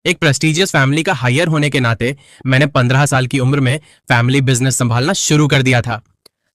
एक prestigious family का higher होने के नाते मैंने 15 साल की उम्र में फैमिली बिजनेस संभालना शुरू कर दिया था।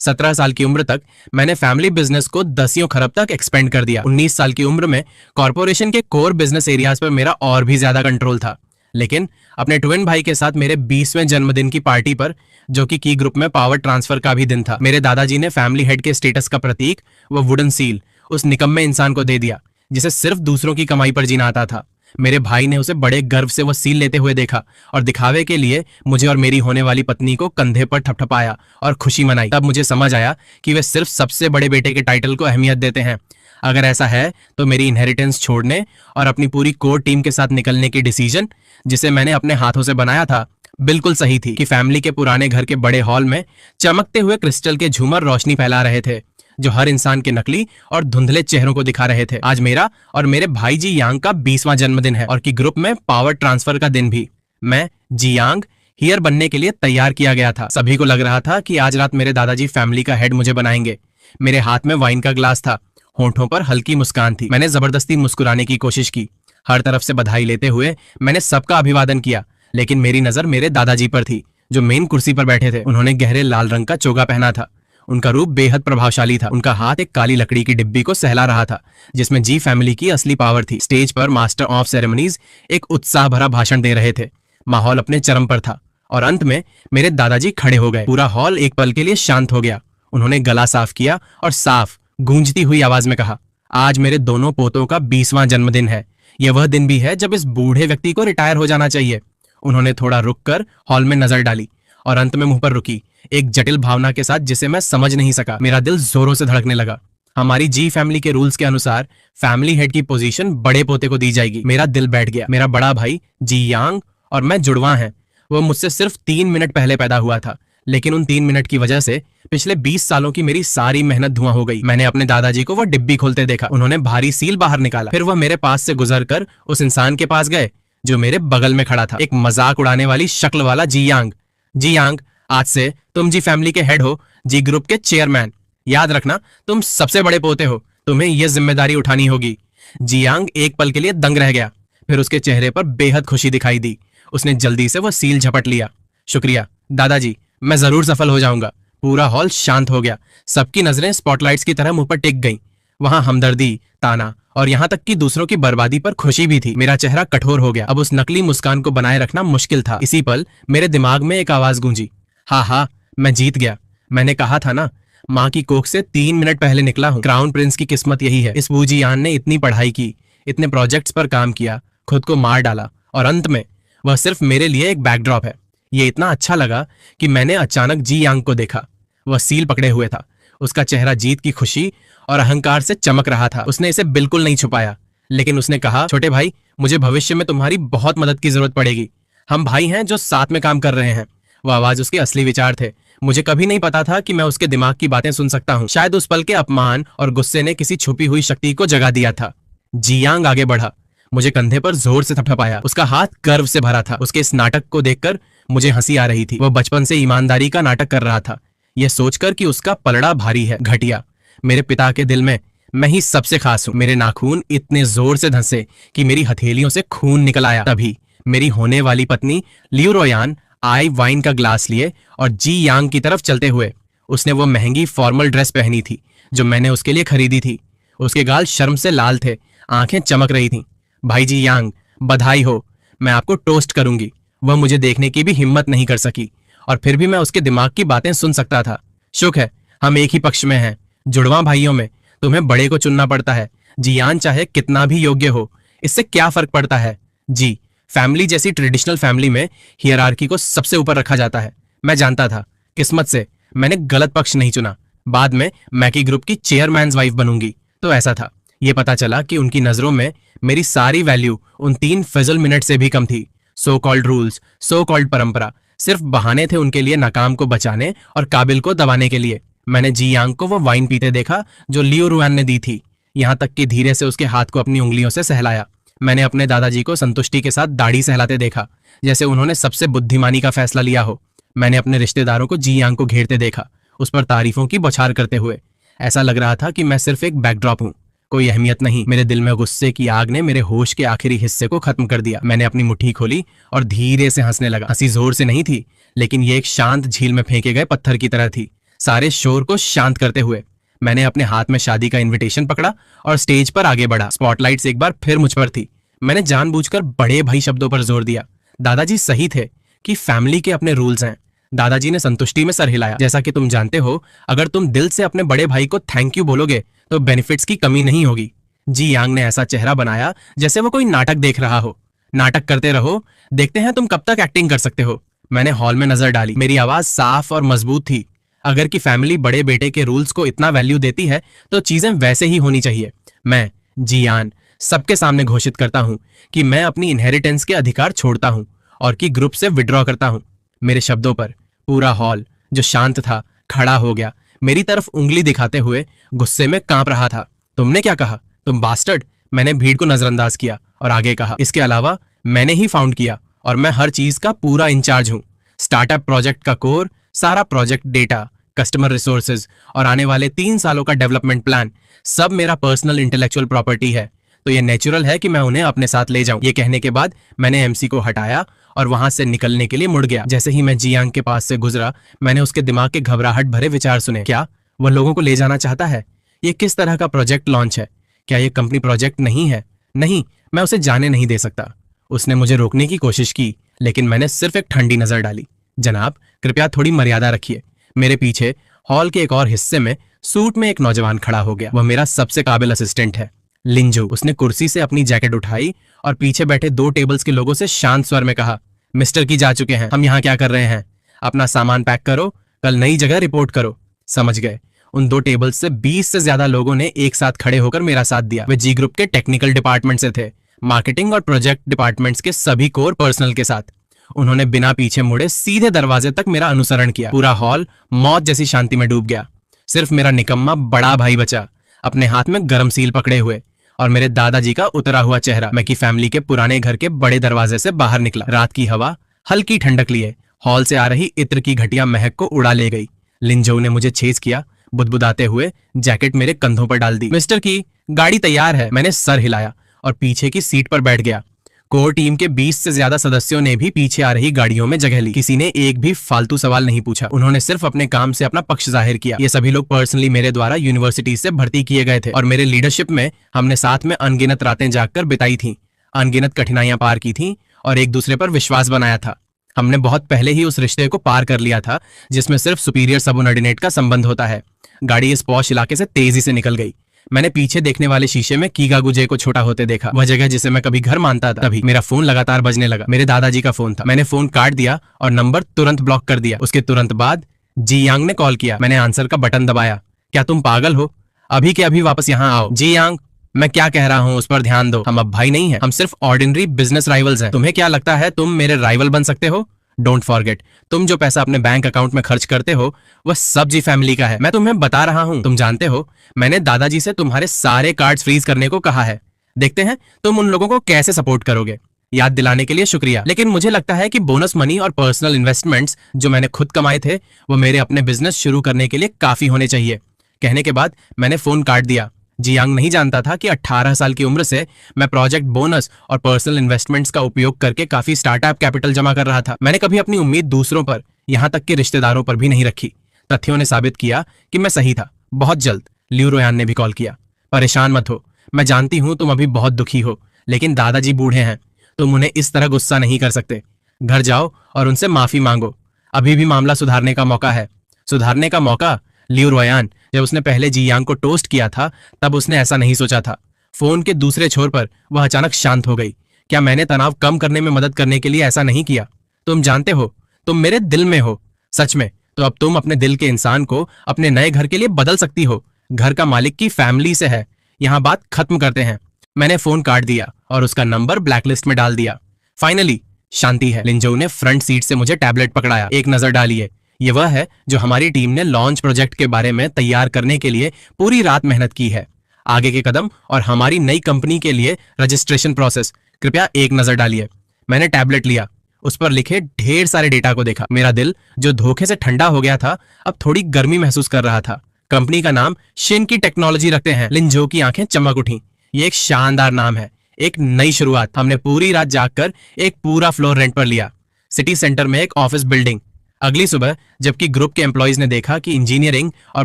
17 साल की उम्र तक मैंने फैमिली बिजनेस को दसियों खरब तक एक्सपेंड कर दिया। 19 साल की उम्र में कॉर्पोरेशन के कोर बिजनेस एरियाज पर मेरा और भी ज्यादा कंट्रोल था। लेकिन अपने ट्विन भाई के साथ मेरे 20वें जन्मदिन की पार्टी पर, जो कि की ग्रुप में पावर ट्रांसफर का भी दिन था, मेरे दादाजी ने फैमिली हेड के स्टेटस का प्रतीक, वो वुडन सील, उस निकम्मे इंसान को दे दिया जिसे सिर्फ दूसरों की कमाई पर जीना आता था। मेरे भाई ने उसे बड़े गर्व से वो सील लेते हुए देखा और दिखावे के लिए मुझे और मेरी होने वाली पत्नी को कंधे पर ठपठपाया और खुशी मनाई। तब मुझे समझ आया कि वे सिर्फ सबसे बड़े बेटे के टाइटल को अहमियत देते हैं। अगर ऐसा है तो मेरी इनहेरिटेंस छोड़ने और अपनी पूरी कोर टीम के साथ निकलने की डिसीजन, जिसे मैंने अपने हाथों से बनाया था, बिल्कुल सही थी। कि फैमिली के पुराने घर के बड़े हॉल में चमकते हुए क्रिस्टल के झूमर रोशनी फैला रहे थे, जो हर इंसान के नकली और धुंधले चेहरों को दिखा रहे थे। आज मेरा और मेरे भाई जी यांग का 20वां जन्मदिन है और की ग्रुप में पावर ट्रांसफर का दिन भी। मैं जी यांग हियर बनने के लिए तैयार किया गया था। सभी को लग रहा था कि आज रात मेरे दादाजी फैमिली का हेड मुझे बनाएंगे। मेरे हाथ में वाइन का ग्लास था, होंठों पर हल्की मुस्कान थी। मैंने जबरदस्ती मुस्कुराने की कोशिश की। हर तरफ से बधाई लेते हुए मैंने सबका अभिवादन किया, लेकिन मेरी नजर मेरे दादाजी पर थी, जो मेन कुर्सी पर बैठे थे। उन्होंने गहरे लाल रंग का चोगा पहना था। उनका रूप बेहद प्रभावशाली था। उनका हाथ एक काली लकड़ी की डिब्बी को सहला रहा था, जिसमें जी फैमिली की असली पावर थी। स्टेज पर मास्टर ऑफ सेरेमनीज एक उत्साह भरा भाषण दे रहे थे। माहौल अपने चरम पर था और अंत में मेरे दादाजी खड़े हो गए। पूरा हॉल एक पल के लिए शांत हो गया। उन्होंने गला साफ किया और साफ गूंजती हुई आवाज में कहा, आज मेरे दोनों पोतों का 20वां जन्मदिन है। यह वह दिन भी है जब इस बूढ़े व्यक्ति को रिटायर हो जाना चाहिए। उन्होंने थोड़ा रुककर हॉल में नजर डाली और अंत में मुंह पर रुकी, एक जटिल भावना के साथ जिसे मैं समझ नहीं सका। मेरा दिल जोरों से धड़कने लगा। हमारी जी फैमिली के रूल्स के अनुसार फैमिली हेड की पोजीशन बड़े पोते को दी जाएगी। मेरा दिल बैठ गया। मेरा बड़ा भाई जी यांग और मैं जुड़वा हैं। वो मुझसे सिर्फ 3 मिनट पहले पैदा हुआ था, लेकिन उन 3 मिनट की वजह से पिछले 20 सालों की मेरी सारी मेहनत धुआं हो गई। मैंने अपने दादाजी को वो डिब्बी खोलते देखा। उन्होंने भारी सील बाहर निकाला। फिर वह मेरे पास से गुजरकर उस इंसान के पास गए जो मेरे बगल में खड़ा था, एक मजाक उड़ाने वाली शक्ल वाला जी यांग। जी यांग, आज से तुम जी फैमिली के हेड हो, जी ग्रुप के चेयरमैन। याद रखना, तुम सबसे बड़े पोते हो, तुम्हें यह जिम्मेदारी उठानी होगी। जी यांग एक पल के लिए दंग रह गया, फिर उसके चेहरे पर बेहद खुशी दिखाई दी। उसने जल्दी से वह सील झपट लिया। शुक्रिया दादाजी, मैं जरूर सफल हो जाऊंगा। पूरा हॉल शांत हो गया। सबकी नजरें स्पॉटलाइट्स की तरह मुंह पर टिक गईं। वहां हमदर्दी, ताना और यहां तक कि दूसरों की बर्बादी पर खुशी भी थी। मेरा चेहरा कठोर हो गया। अब उस नकली मुस्कान को बनाए रखना मुश्किल था। इसी पल मेरे दिमाग में एक आवाज गूंजी, हाँ, मैं जीत गया। मैंने कहा था ना, माँ की कोख से 3 मिनट पहले निकला हूँ। क्राउन प्रिंस की किस्मत यही है। इस बूजीयान ने इतनी पढ़ाई की, इतने प्रोजेक्ट्स पर काम किया, खुद को मार डाला और अंत में वह सिर्फ मेरे लिए एक बैकड्रॉप है। ये इतना अच्छा लगा कि मैंने अचानक जी यांग को देखा। वह सील पकड़े हुए था। उसका चेहरा जीत की खुशी और अहंकार से चमक रहा था। उसने इसे बिल्कुल नहीं छुपाया, लेकिन उसने कहा, छोटे भाई, मुझे भविष्य में तुम्हारी बहुत मदद की जरूरत पड़ेगी। हम भाई हैं जो साथ में काम कर रहे हैं। वह आवाज उसके असली विचार थे। मुझे कभी नहीं पता था कि मैं उसके दिमाग की बातें सुन सकता हूँ। शायद उस पल के अपमान और गुस्से ने किसी छुपी हुई शक्ति को जगा दिया था। जियांग आगे बढ़ा, मुझे कंधे पर जोर से थपथपाया। उसका हाथ गर्व से भरा था। उसके इस नाटक को देखकर मुझे हंसी आ रही थी। वह बचपन से ईमानदारी का नाटक कर रहा था, यह सोचकर कि उसका पलड़ा भारी है। घटिया, मेरे पिता के दिल में मैं ही सबसे खास हूं। मेरे नाखून इतने जोर से धंसे कि मेरी हथेलियों से खून निकल आया। तभी मेरी होने वाली पत्नी लियू रोयान आई वाइन का ग्लास लिए और जी यांग की तरफ चलते हुए। उसने वो महंगी फॉर्मल ड्रेस पहनी थी जो मैंने उसके लिए खरीदी थी। उसके गाल शर्म से लाल थे, आंखें चमक रही थीं। भाई जी यांग, बधाई हो, मैं आपको टोस्ट करूंगी। वह मुझे देखने की भी हिम्मत नहीं कर सकी और फिर भी मैं उसके दिमाग की बातें सुन सकता था। शुक्र है हम एक ही पक्ष में हैं। जुड़वा भाइयों में तुम्हें बड़े को चुनना पड़ता है। जियान चाहे कितना भी योग्य हो, इससे क्या फर्क पड़ता है। जी फैमिली जैसी ट्रेडिशनल फैमिली में हियरार्की को सबसे ऊपर रखा जाता है। मैं जानता था, किस्मत से मैंने गलत पक्ष नहीं चुना। बाद में मैकी ग्रुप की चेयरमैन्स वाइफ बनूंगी तो ऐसा था। ये पता चला कि उनकी नजरों में मेरी सारी वैल्यू उन 3 फिजल मिनट से भी कम थी। So called rules, so called परंपरा सिर्फ बहाने थे उनके लिए नाकाम को बचाने और काबिल को दबाने के लिए। मैंने जी यांग को वो वाइन पीते देखा जो लियो रुआन ने दी थी, यहाँ तक कि धीरे से उसके हाथ को अपनी उंगलियों से सहलाया। मैंने अपने दादाजी को संतुष्टि के साथ दाढ़ी सहलाते देखा, जैसे उन्होंने सबसे बुद्धिमानी का फैसला लिया हो। मैंने अपने रिश्तेदारों को जी यांग को घेरते देखा, उस पर तारीफों की बौछार करते हुए। ऐसा लग रहा था कि मैं सिर्फ एक बैकड्रॉप हूँ, कोई अहमियत नहीं। मेरे दिल में गुस्से की आग ने मेरे होश के आखिरी हिस्से को खत्म कर दिया। मैंने अपनी मुट्ठी खोली और धीरे से हंसने लगा। हंसी जोर से नहीं थी, लेकिन ये एक शांत झील में फेंके गए पत्थर की तरह थी, सारे शोर को शांत करते हुए। मैंने अपने हाथ में शादी का इनविटेशन पकड़ा और स्टेज पर आगे बढ़ा। स्पॉटलाइट्स एक बार फिर मुझ पर थी। मैंने जानबूझकर बड़े भाई शब्दों पर जोर दिया। दादाजी सही थे कि फैमिली के अपने रूल्स हैं। दादाजी ने संतुष्टि में सर हिलाया। जैसा कि तुम जानते हो, अगर तुम दिल से अपने बड़े भाई को थैंक यू बोलोगे तो बेनिफिट्स की कमी नहीं होगी। जी यांग ने ऐसा चेहरा बनाया जैसे वो कोई नाटक देख रहा हो। नाटक करते रहो, देखते हैं तुम कब तक एक्टिंग कर सकते हो। मैंने हॉल में नजर डाली। मेरी आवाज साफ और मजबूत थी। अगर की फैमिली बड़े बेटे के रूल्स को इतना वैल्यू देती है तो चीजें वैसे ही होनी चाहिए। मैं जियान सबके सामने घोषित करता हूं कि मैं अपनी इनहेरिटेंस के अधिकार छोड़ता हूं और कि ग्रुप से विड्रॉ करता हूं। मेरे शब्दों पर पूरा हॉल, जो शांत था, खड़ा हो गया, मेरी तरफ उंगली दिखाते हुए गुस्से में कांप रहा था। तुमने क्या कहा, तुम बास्टर्ड? मैंने भीड़ को नजरअंदाज किया और आगे कहा, इसके अलावा मैंने ही फाउंड किया और मैं हर चीज का पूरा इंचार्ज हूं। स्टार्टअप प्रोजेक्ट का कोर, सारा प्रोजेक्ट डेटा, कस्टमर रिसोर्सेज और आने वाले 3 सालों का डेवलपमेंट प्लान सब मेरा पर्सनल इंटेलेक्चुअल प्रॉपर्टी है, तो ये नेचुरल है कि मैं उन्हें अपने साथ ले जाऊं। ये कहने के बाद मैंने एमसी को हटाया और वहां से निकलने के लिए मुड़ गया। जैसे ही मैं जियांग के पास से गुजरा, मैंने उसके दिमाग के घबराहट भरे विचार सुने। क्या वह लोगों को ले जाना चाहता है? ये किस तरह का प्रोजेक्ट लॉन्च है? क्या ये कंपनी प्रोजेक्ट नहीं है? नहीं, मैं उसे जाने नहीं दे सकता। उसने मुझे रोकने की कोशिश की, लेकिन मैंने सिर्फ एक ठंडी नजर डाली। जनाब, कृपया थोड़ी मर्यादा रखिए। मेरे पीछे हॉल के एक और हिस्से में सूट में एक नौजवान खड़ा हो गया। वह मेरा सबसे काबिल असिस्टेंट है, लिंजू। उसने कुर्सी से अपनी जैकेट उठाई और पीछे बैठे 2 टेबल्स के लोगों से शांत स्वर में कहा, मिस्टर की जा चुके हैं, हम यहाँ क्या कर रहे हैं? अपना सामान पैक करो, कल नई जगह रिपोर्ट करो। समझ गए। उन 2 टेबल्स से 20 से ज्यादा लोगों ने एक साथ खड़े होकर मेरा साथ दिया। वे जी ग्रुप के टेक्निकल डिपार्टमेंट से थे, मार्केटिंग और प्रोजेक्ट डिपार्टमेंट्स के सभी कोर पर्सनल के साथ। उन्होंने बिना पीछे मुड़े सीधे दरवाजे तक मेरा अनुसरण किया। पूरा हॉल मौत जैसी शांति में डूब गया। सिर्फ मेरा निकम्मा बड़ा भाई बचा, अपने हाथ में गरम सील पकड़े हुए, और मेरे दादाजी का उतरा हुआ चेहरा। मैं की फैमिली के पुराने घर के बड़े दरवाजे से बाहर निकला। रात की हवा हल्की ठंडक लिए हॉल से आ रही इत्र की घटिया महक को उड़ा ले गई। लिंजो ने मुझे छेज किया, बुदबुदाते हुए जैकेट मेरे कंधों पर डाल दी। मिस्टर की गाड़ी तैयार है। मैंने सर हिलाया और पीछे की सीट पर बैठ गया। कोर टीम के 20 से ज्यादा सदस्यों ने भी पीछे आ रही गाड़ियों में जगह ली। किसी ने एक भी फालतू सवाल नहीं पूछा। उन्होंने सिर्फ अपने काम से अपना पक्ष जाहिर किया। ये सभी लोग पर्सनली मेरे द्वारा यूनिवर्सिटी से भर्ती किए गए थे और मेरे लीडरशिप में हमने साथ में अनगिनत रातें जागकर बिताई थी, अनगिनत कठिनाइयां पार की थी और एक दूसरे पर विश्वास बनाया था। हमने बहुत पहले ही उस रिश्ते को पार कर लिया था जिसमें सिर्फ सुपीरियर सबऑर्डिनेट का संबंध होता है। गाड़ी इस पॉश इलाके से तेजी से निकल गई। मैंने पीछे देखने वाले शीशे में कीगागुजे को छोटा होते देखा, वह जगह जिसे मैं कभी घर मानता था। तभी मेरा फोन लगातार बजने लगा। मेरे दादाजी का फोन था। मैंने फोन काट दिया और नंबर तुरंत ब्लॉक कर दिया। उसके तुरंत बाद जी यांग ने कॉल किया। मैंने आंसर का बटन दबाया। क्या तुम पागल हो? अभी के अभी वापस यहाँ आओ। जी यांग, मैं क्या कह रहा हूँ उस पर ध्यान दो। हम अब भाई नहीं हैं, हम सिर्फ ऑर्डिनरी बिजनेस राइवल्स हैं। तुम्हें क्या लगता है तुम मेरे राइवल बन सकते हो? डोंट फॉरगेट, तुम जो पैसा अपने बैंक अकाउंट में खर्च करते हो वह सब जी फैमिली का है। मैं तुम्हें बता रहा हूं, तुम जानते हो मैंने दादाजी से तुम्हारे सारे कार्ड्स फ्रीज करने को कहा है। देखते हैं तुम उन लोगों को कैसे सपोर्ट करोगे। याद दिलाने के लिए शुक्रिया, लेकिन मुझे लगता है कि बोनस मनी और पर्सनल इन्वेस्टमेंट्स जो मैंने खुद कमाए थे वो मेरे अपने बिजनेस शुरू करने के लिए काफी होने चाहिए। कहने के बाद मैंने फोन काट दिया। जियांग नहीं जानता था कि 18 साल की उम्र से मैं प्रोजेक्ट बोनस और पर्सनल इन्वेस्टमेंट्स का उपयोग करके काफी स्टार्टअप कैपिटल जमा कर रहा था। मैंने कभी अपनी उम्मीद दूसरों पर, यहां तक कि रिश्तेदारों पर भी नहीं रखी। तथ्यों ने साबित किया कि मैं सही था। बहुत जल्द लियू रोयान ने भी कॉल किया। परेशान मत हो, मैं जानती हूं तुम अभी बहुत दुखी हो, लेकिन दादाजी बूढ़े हैं, तुम उन्हें इस तरह गुस्सा नहीं कर सकते। घर जाओ और उनसे माफी मांगो। अभी भी मामला सुधारने का मौका है। सुधारने का मौका? लियू रोयान, जब उसने पहले जियांग को टोस्ट किया था तब उसने ऐसा नहीं सोचा था। फोन के दूसरे छोर पर वह अचानक शांत हो गई। क्या मैंने तनाव कम करने में मदद करने के लिए ऐसा नहीं किया? तुम जानते हो, तुम मेरे दिल में हो। सच में, तो अब तुम अपने दिल के इंसान को अपने नए घर के लिए बदल सकती हो। घर का मालिक की फैमिली से है। यहाँ बात खत्म करते हैं। मैंने फोन काट दिया और उसका नंबर ब्लैकलिस्ट में डाल दिया। फाइनली शांति है। लिंजो ने फ्रंट सीट से मुझे टैबलेट पकड़ाया। एक नजर डालिए, ये वह है जो हमारी टीम ने लॉन्च प्रोजेक्ट के बारे में तैयार करने के लिए पूरी रात मेहनत की है। आगे के कदम और हमारी नई कंपनी के लिए रजिस्ट्रेशन प्रोसेस, कृपया एक नजर डालिए। मैंने टैबलेट लिया, उस पर लिखे ढेर सारे डेटा को देखा। मेरा दिल जो धोखे से ठंडा हो गया था अब थोड़ी गर्मी महसूस कर रहा था। कंपनी का नाम शिनकी टेक्नोलॉजी रखते हैं। लिंजो की आंखें चमक उठी। ये एक शानदार नाम है, एक नई शुरुआत। हमने पूरी रात जागकर एक पूरा फ्लोर रेंट पर लिया, सिटी सेंटर में एक ऑफिस बिल्डिंग। अगली सुबह जबकि ग्रुप के एम्प्लॉइज ने देखा कि इंजीनियरिंग और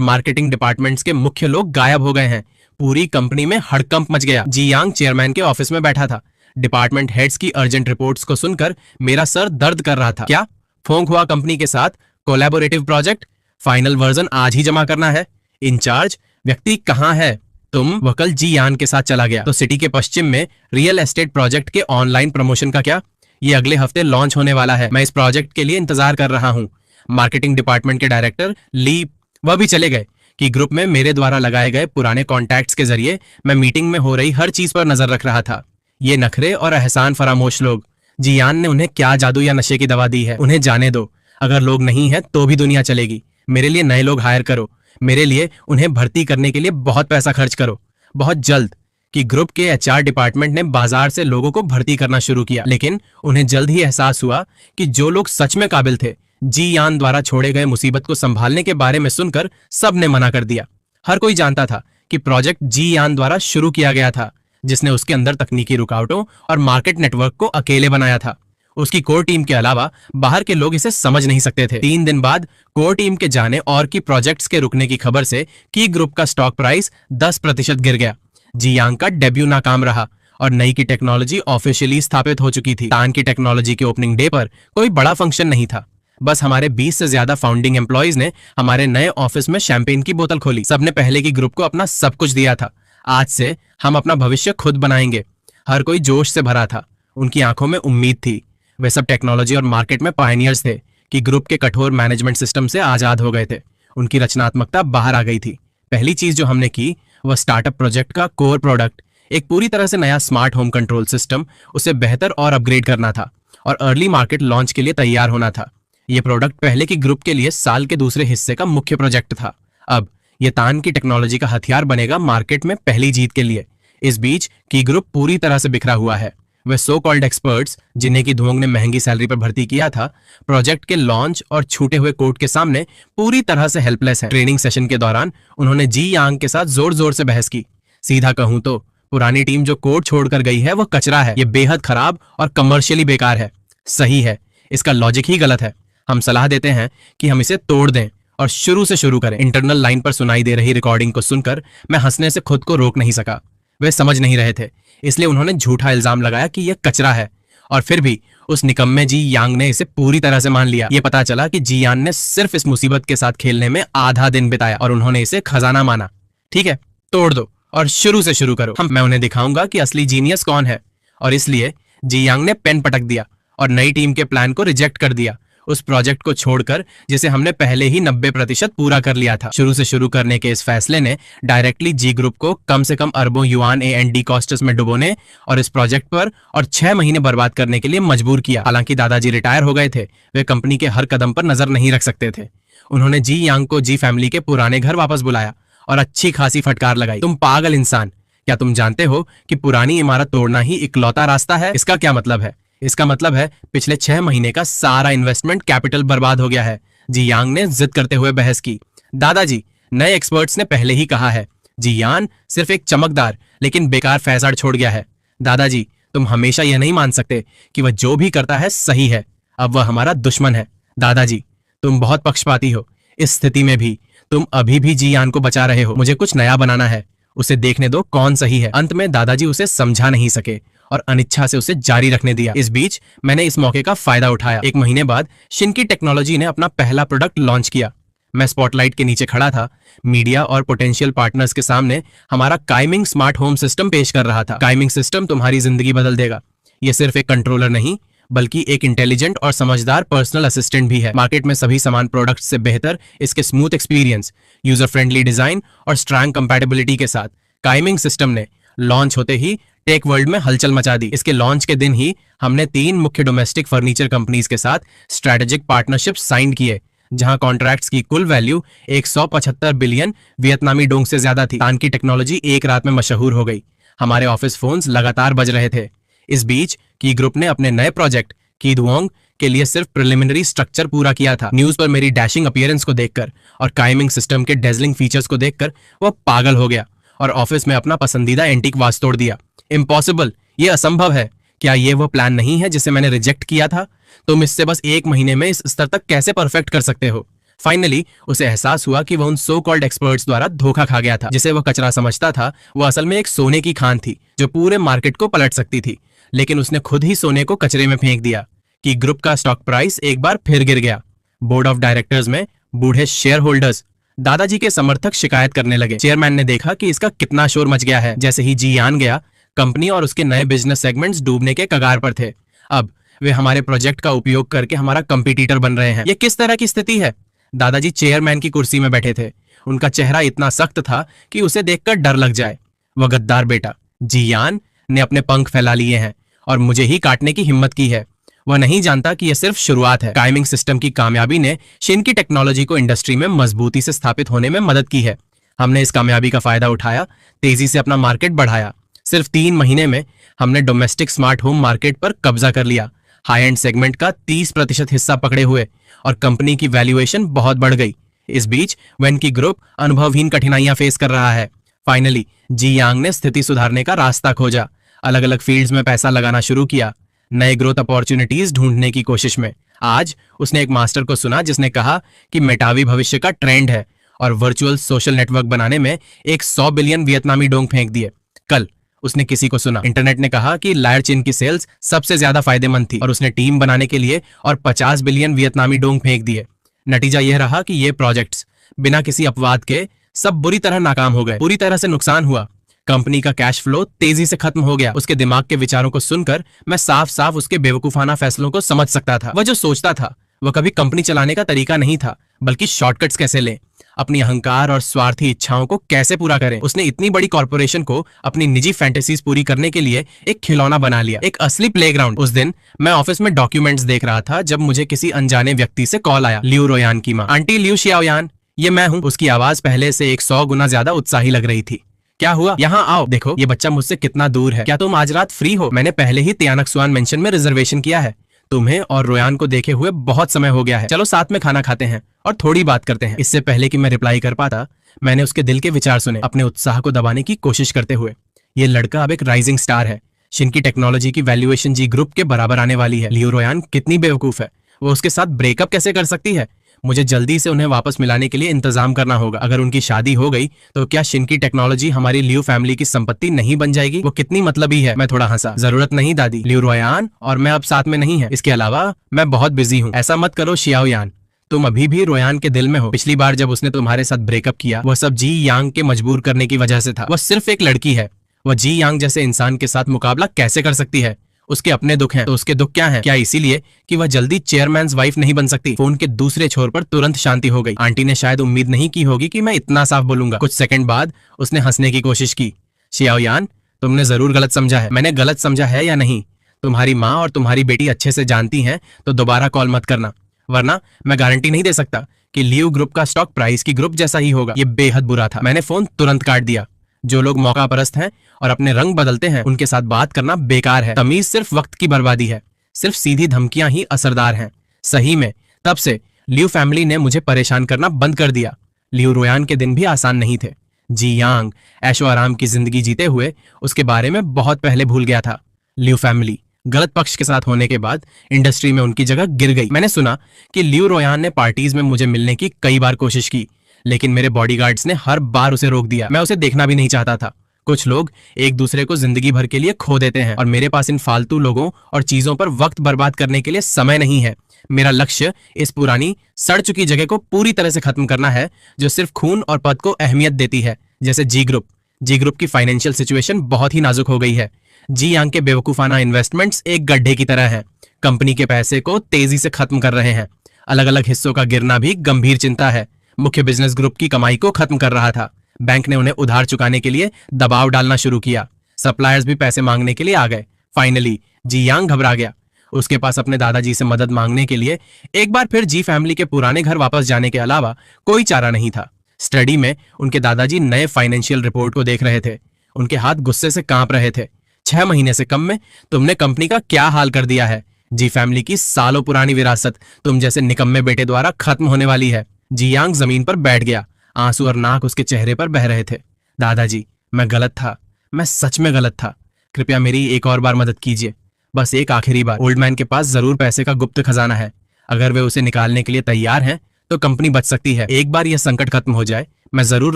मार्केटिंग डिपार्टमेंट्स के मुख्य लोग गायब हो गए हैं, पूरी कंपनी में हड़कंप मच गया। जी यांग चेयरमैन के ऑफिस में बैठा था। डिपार्टमेंट हेड्स की अर्जेंट रिपोर्ट्स को सुनकर मेरा सर दर्द कर रहा था। क्या फोंक हुआ कंपनी के साथ कोलैबोरेटिव प्रोजेक्ट? फाइनल वर्जन आज ही जमा करना है। इंचार्ज व्यक्ति कहाँ है? वह कल जी यान के साथ चला गया। तो सिटी के पश्चिम में रियल एस्टेट प्रोजेक्ट के ऑनलाइन प्रमोशन का क्या? ये अगले हफ्ते लॉन्च होने वाला है। मैं इस प्रोजेक्ट के लिए इंतजार कर रहा हूँ। मार्केटिंग डिपार्टमेंट के डायरेक्टर ली वह भी चले गए कि ग्रुप में मेरे द्वारा लगाए गए पुराने कॉन्टैक्ट्स के जरिए मैं मीटिंग में हो रही हर चीज पर नजर रख रहा था। ये नखरे और एहसान फरामोश लोग, जियान ने उन्हें क्या जादू या नशे की दवा दी है? उन्हें जाने दो। अगर लोग नहीं है तो भी दुनिया चलेगी। मेरे लिए नए लोग हायर करो। मेरे लिए उन्हें भर्ती करने के लिए बहुत पैसा खर्च करो, बहुत जल्द। कि ग्रुप के एचआर डिपार्टमेंट ने बाजार से लोगों को भर्ती करना शुरू किया, लेकिन उन्हें जल्द ही एहसास हुआ कि जो लोग सच में काबिल थे, जी यान द्वारा छोड़े गए मुसीबत को संभालने के बारे में सुनकर सब ने मना कर दिया। हर कोई जानता था कि प्रोजेक्ट जी यान द्वारा शुरू किया गया था, जिसने उसके अंदर तकनीकी रुकावटों और मार्केट नेटवर्क को अकेले बनाया था। उसकी कोर टीम के अलावा बाहर के लोग इसे समझ नहीं सकते थे। 3 दिन बाद कोर टीम के जाने और की प्रोजेक्ट्स के रुकने की खबर से की ग्रुप का स्टॉक प्राइस 10% गिर गया। जी यांग का डेब्यू नाकाम रहा और नई की टेक्नोलॉजी ऑफिशियली स्थापित हो चुकी थी। तान की टेक्नोलॉजी के ओपनिंग डे पर कोई बड़ा फंक्शन नहीं था। बस हमारे 20 से ज्यादा फाउंडिंग एम्प्लॉइज ने हमारे नए ऑफिस में शैंपेन की बोतल खोली। सबने पहले की ग्रुप को अपना सब कुछ दिया था। आज से हम अपना भविष्य खुद बनाएंगे। हर कोई जोश से भरा था। उनकी आंखों में उम्मीद थी। वे सब टेक्नोलॉजी और मार्केट में पायनियर्स थे कि ग्रुप के कठोर मैनेजमेंट सिस्टम से आजाद हो गए थे। उनकी रचनात्मकता बाहर आ गई थी। पहली चीज जो हमने की वह स्टार्टअप प्रोजेक्ट का कोर प्रोडक्ट, एक पूरी तरह से नया स्मार्ट होम कंट्रोल सिस्टम, उसे बेहतर और अपग्रेड करना था और अर्ली मार्केट लॉन्च के लिए तैयार होना था। यह प्रोडक्ट पहले की ग्रुप के लिए साल के दूसरे हिस्से का मुख्य प्रोजेक्ट था। अब यह तान की टेक्नोलॉजी का हथियार बनेगा मार्केट में पहली जीत के लिए। इस बीच की ग्रुप पूरी तरह से बिखरा हुआ है। वे सो कॉल्ड एक्सपर्ट्स, जिन्हें की धुओंग ने महंगी सैलरी पर भर्ती किया था, प्रोजेक्ट के लॉन्च और छूटे हुए कोड के सामने पूरी तरह से हेल्पलेस है। ट्रेनिंग सेशन के दौरान उन्होंने जी यांग के साथ जोर जोर से बहस की। सीधा कहूं तो पुरानी टीम जो कोड छोड़कर गई है वह कचरा है। ये बेहद खराब और कमर्शियली बेकार है। सही है, इसका लॉजिक ही गलत है। हम सलाह देते हैं कि हम इसे तोड़ दें और शुरू से शुरू करें। इंटरनल लाइन पर सुनाई दे रही रिकॉर्डिंग को सुनकर मैं हंसने से खुद को रोक नहीं सका। वे समझ नहीं रहे थे, इसलिए उन्होंने झूठा इल्जाम लगाया कि यह कचरा है, और फिर भी उस निकम्मे जी यांग ने इसे पूरी तरह से मान लिया। यह पता चला कि जी यान ने सिर्फ इस मुसीबत के साथ खेलने में आधा दिन बिताया और उन्होंने इसे खजाना माना। ठीक है, तोड़ दो और शुरू से शुरू करो। मैं उन्हें दिखाऊंगा कि असली जीनियस कौन है। और इसलिए जी यांग ने पेन पटक दिया और नई टीम के प्लान को रिजेक्ट कर दिया, उस प्रोजेक्ट को छोड़कर जिसे हमने पहले ही 90% पूरा कर लिया था। शुरू से शुरू करने के इस फैसले ने डायरेक्टली जी ग्रुप को कम से कम अरबों युआन A&D कॉस्ट्स में डुबोने और इस प्रोजेक्ट पर और 6 महीने बर्बाद करने के लिए मजबूर किया। हालांकि दादाजी रिटायर हो गए थे, वे कंपनी के हर कदम पर नजर नहीं रख सकते थे। उन्होंने जी यांग को जी फैमिली के पुराने घर वापस बुलाया और अच्छी खासी फटकार लगाई। तुम पागल इंसान, क्या तुम जानते हो कि पुरानी इमारत तोड़ना ही इकलौता रास्ता है? इसका क्या मतलब है? इसका मतलब है पिछले 6 महीने का सारा इन्वेस्टमेंट कैपिटल बर्बाद हो गया है। जी यांग ने जिद करते हुए बहस की। दादाजी, नए एक्सपर्ट्स ने पहले ही कहा है, जी यान सिर्फ एक चमकदार लेकिन बेकार फैसाड़ छोड़ गया है। दादाजी, तुम हमेशा यह नहीं मान सकते कि वह जो भी करता है सही है। अब वह हमारा दुश्मन है। दादाजी, तुम बहुत पक्षपाती हो। इस स्थिति में भी तुम अभी भी जी यान को बचा रहे हो। मुझे कुछ नया बनाना है, उसे देखने दो कौन सही है। अंत में दादाजी उसे समझा नहीं सके और अनिच्छा से उसे जारी रखने दिया। इस बीच मैंने इस मौके का फायदा उठाया। 1 महीने बाद शिनकी टेक्नोलॉजी ने अपना पहला प्रोडक्ट लॉन्च किया। मैं स्पॉटलाइट के नीचे खड़ा था, मीडिया और पोटेंशियल पार्टनर्स के सामने हमारा काइमिंग स्मार्ट होम सिस्टम पेश कर रहा था। काइमिंग सिस्टम तुम्हारी जिंदगी बदल देगा। यह सिर्फ एक कंट्रोलर नहीं बल्कि एक इंटेलिजेंट और समझदार पर्सनल असिस्टेंट भी है। मार्केट में सभी समान प्रोडक्ट्स से बेहतर इसके smooth experience, user friendly design और स्ट्रांग कंपैटिबिलिटी के साथ काइमिंग सिस्टम ने लॉन्च होते ही टेक वर्ल्ड में हलचल मचा दी। इसके लॉन्च के दिन ही हमने 3 मुख्य डोमेस्टिक फर्नीचर कंपनीज के साथ स्ट्रेटेजिक पार्टनरशिप साइन किए, जहां कॉन्ट्रैक्ट्स की कुल वैल्यू 175 बिलियन वियतनामी डोंग से ज्यादा थी। तान की टेक्नोलॉजी एक रात में मशहूर हो गई। हमारे ऑफिस फोन्स लगातार बज रहे थे। इस बीच की ग्रुप ने अपने नए प्रोजेक्ट की धुओंग के लिए सिर्फ प्रिलिमिनरी स्ट्रक्चर पूरा किया था। न्यूज पर मेरी डैशिंग अपीयरेंस को देखकर और काइमिंग सिस्टम के डेजलिंग फीचर्स को देखकर वो पागल हो गया और ऑफिस में अपना पसंदीदा एंटीक वाच तोड़ दिया। इम्पॉसिबल, ये असंभव है। क्या ये वो प्लान नहीं है जिसे मैंने रिजेक्ट किया था? तुम इससे बस 1 महीने में इस स्तर तक कैसे परफेक्ट कर सकते हो? फाइनली उसे एहसास हुआ कि वह उन सो कॉल्ड एक्सपर्ट्स द्वारा धोखा खा गया था। जिसे वह कचरा समझता था, वो असल में एक सोने की खान थी जो पूरे मार्केट को पलट सकती थी। लेकिन उसने खुद ही सोने को कचरे में फेंक दिया कि ग्रुप का स्टॉक प्राइस एक बार फिर गिर गया। बोर्ड ऑफ डायरेक्टर्स में बूढ़े शेयर होल्डर्स, दादाजी के समर्थक शिकायत करने लगे। चेयरमैन ने देखा कि इसका कितना शोर मच गया है। जैसे ही जी यान गया, कंपनी और उसके नए बिजनेस सेगमेंट्स डूबने के कगार पर थे। अब वे हमारे प्रोजेक्ट का उपयोग करके हमारा कंपटीटर बन रहे हैं। ये किस तरह की स्थिति है? दादाजी चेयरमैन की कुर्सी में बैठे थे। उनका चेहरा इतना सख्त था कि उसे देखकर डर लग जाए। वह गद्दार बेटा जी यान ने अपने पंख फैला लिए हैं और मुझे ही काटने की हिम्मत की है। वह नहीं जानता कि यह सिर्फ शुरुआत है। काइमिंग सिस्टम की कामयाबी ने शिनकी टेक्नोलॉजी को इंडस्ट्री में मजबूती से स्थापित होने में मदद की है। हमने इस कामयाबी का फायदा उठाया, तेजी से अपना मार्केट बढ़ाया। सिर्फ 3 महीने में हमने डोमेस्टिक स्मार्ट होम मार्केट पर कब्जा कर लिया, हाई एंड सेगमेंट का 30% हिस्सा पकड़े हुए, और कंपनी की वैल्यूएशन बहुत बढ़ गई। इस बीच वेन की ग्रुप अनुभवहीन कठिनाइयां फेस कर रहा है। फाइनली जी यांग ने स्थिति सुधारने का रास्ता खोजा, अलग अलग फील्ड्स में पैसा लगाना शुरू किया, नए ग्रोथ अपॉर्चुनिटीज ढूंढने की कोशिश में। आज उसने एक मास्टर को सुना जिसने कहा कि मेटावी भविष्य का ट्रेंड है और वर्चुअल सोशल नेटवर्क बनाने में एक 100 बिलियन वियतनामी डोंग फेंक दिए। कल उसने किसी को सुना, इंटरनेट ने कहा कि लायर चेन की सेल्स सबसे ज्यादा फायदेमंद थी और उसने टीम बनाने के लिए और 50 बिलियन वियतनामी डोंग फेंक दिए। नतीजा यह रहा कि ये प्रोजेक्ट्स बिना किसी अपवाद के सब बुरी तरह नाकाम हो गए। पूरी तरह से नुकसान हुआ। कंपनी का कैश फ्लो तेजी से खत्म हो गया। उसके दिमाग के विचारों को सुनकर मैं साफ साफ उसके बेवकूफाना फैसलों को समझ सकता था। वह जो सोचता था वह कभी कंपनी चलाने का तरीका नहीं था, बल्कि शॉर्टकट्स कैसे लें, अपनी अहंकार और स्वार्थी इच्छाओं को कैसे पूरा करें। उसने इतनी बड़ी कॉर्पोरेशन को अपनी निजी फैंटेसीज पूरी करने के लिए एक खिलौना बना लिया, एक असली प्लेग्राउंड। उस दिन मैं ऑफिस में डॉक्यूमेंट्स देख रहा था जब मुझे किसी अनजाने व्यक्ति से कॉल आया। लियू रोयान की माँ। आंटी लियू शियाओयान, ये मैं हूँ। उसकी आवाज पहले से 100 गुना ज्यादा उत्साही लग रही थी। क्या हुआ? यहाँ आओ, देखो ये बच्चा मुझसे कितना दूर है। क्या तुम आज रात फ्री हो? मैंने पहले ही तियानकसुआन मेंशन में रिजर्वेशन किया है। तुम्हें और रोयान को देखे हुए बहुत समय हो गया है। चलो साथ में खाना खाते हैं और थोड़ी बात करते हैं। इससे पहले कि मैं रिप्लाई कर पाता, मैंने उसके दिल के विचार सुने, अपने उत्साह को दबाने की कोशिश करते हुए। ये लड़का अब एक राइजिंग स्टार है। शिनकी टेक्नोलॉजी की वैल्यूएशन जी ग्रुप के बराबर आने वाली है। लियू रोयान कितनी बेवकूफ है, वो उसके साथ ब्रेकअप कैसे कर सकती है? मुझे जल्दी से उन्हें वापस मिलाने के लिए इंतजाम करना होगा। अगर उनकी शादी हो गई तो क्या शिनकी टेक्नोलॉजी हमारी लियू फैमिली की संपत्ति नहीं बन जाएगी? वो कितनी मतलबी है। मैं थोड़ा हंसा। जरूरत नहीं दादी, लियू रोयान और मैं अब साथ में नहीं है। इसके अलावा मैं बहुत बिजी हूँ। ऐसा मत करो शियाओयान, तुम अभी भी रोयान के दिल में हो। पिछली बार जब उसने तुम्हारे साथ ब्रेकअप किया, वह सब जी यांग के मजबूर करने की वजह से था। वह सिर्फ एक लड़की है। वह जी यांग जैसे इंसान के साथ मुकाबला कैसे कर सकती है? उसके अपने दुख हैं, तो उसके दुख क्या हैं? क्या इसीलिए कि वह जल्दी चेयरमैन्स वाइफ नहीं बन सकती? फोन के दूसरे छोर पर तुरंत शांति हो गई। आंटी ने शायद उम्मीद नहीं की होगी कि मैं इतना साफ बोलूंगा। कुछ सेकंड बाद उसने हंसने की कोशिश की। शियाओयान, तुमने जरूर गलत समझा है। मैंने गलत समझा है या नहीं, तुम्हारी माँ और तुम्हारी बेटी अच्छे से जानती हैं, तो दोबारा कॉल मत करना, वरना मैं गारंटी नहीं दे सकता कि लियू ग्रुप का स्टॉक प्राइस की ग्रुप जैसा ही होगा। ये बेहद बुरा था। मैंने फोन तुरंत काट दिया। जो लोग मौका परस्त हैं और अपने रंग बदलते हैं, उनके साथ बात करना बेकार है। तमीज सिर्फ वक्त की बर्बादी है। सिर्फ सीधी धमकियां ही असरदार हैं। सही में तब से लियू फैमिली ने मुझे परेशान करना बंद कर दिया। लियू रोयान के दिन भी आसान नहीं थे। जी यांग ऐशो आराम की जिंदगी जीते हुए उसके बारे में बहुत पहले भूल गया था। लियू फैमिली गलत पक्ष के साथ होने के बाद इंडस्ट्री में उनकी जगह गिर गई। मैंने सुना कि लियू रोयान ने पार्टीज में मुझे मिलने की कई बार कोशिश की, लेकिन मेरे बॉडीगार्ड्स ने हर बार उसे रोक दिया। मैं उसे देखना भी नहीं चाहता था। कुछ लोग एक दूसरे को जिंदगी भर के लिए खो देते हैं और मेरे पास इन फालतू लोगों और चीजों पर वक्त बर्बाद करने के लिए समय नहीं है। मेरा लक्ष्य इस पुरानी सड़ चुकी जगह को पूरी तरह से खत्म करना है, जो सिर्फ खून और पद को अहमियत देती है, जैसे जी ग्रुप। जी ग्रुप की फाइनेंशियल सिचुएशन बहुत ही नाजुक हो गई है। जी यांग के बेवकूफाना इन्वेस्टमेंट्स एक गड्ढे की तरह हैं। कंपनी के पैसे को तेजी से खत्म कर रहे हैं। अलग अलग हिस्सों का गिरना भी गंभीर चिंता है। मुख्य बिजनेस ग्रुप की कमाई को खत्म कर रहा था। बैंक ने उन्हें उधार चुकाने के लिए दबाव डालना शुरू किया। सप्लायर्स भी पैसे मांगने के लिए आ गए। फाइनली जी यांग घबरा गया। उसके पास अपने दादाजी से मदद मांगने के लिए एक बार फिर जी फैमिली के पुराने घर वापस जाने के अलावा कोई चारा नहीं था। स्टडी में उनके दादाजी नए फाइनेंशियल रिपोर्ट को देख रहे थे। उनके हाथ गुस्से से कांप रहे थे। 6 महीने से कम में तुमने कंपनी का क्या हाल कर दिया है। जी फैमिली की सालों पुरानी विरासत तुम जैसे निकम्मे बेटे द्वारा खत्म होने वाली है। जी यांग जमीन पर बैठ गया, आंसू और नाक उसके चेहरे पर बह रहे थे। दादाजी, मैं गलत था, मैं सच में गलत था। कृपया मेरी एक और बार मदद कीजिए, बस एक आखिरी बार। ओल्ड मैन के पास जरूर पैसे का गुप्त खजाना है, अगर वे उसे निकालने के लिए तैयार हैं तो कंपनी बच सकती है। एक बार यह संकट खत्म हो जाए, मैं जरूर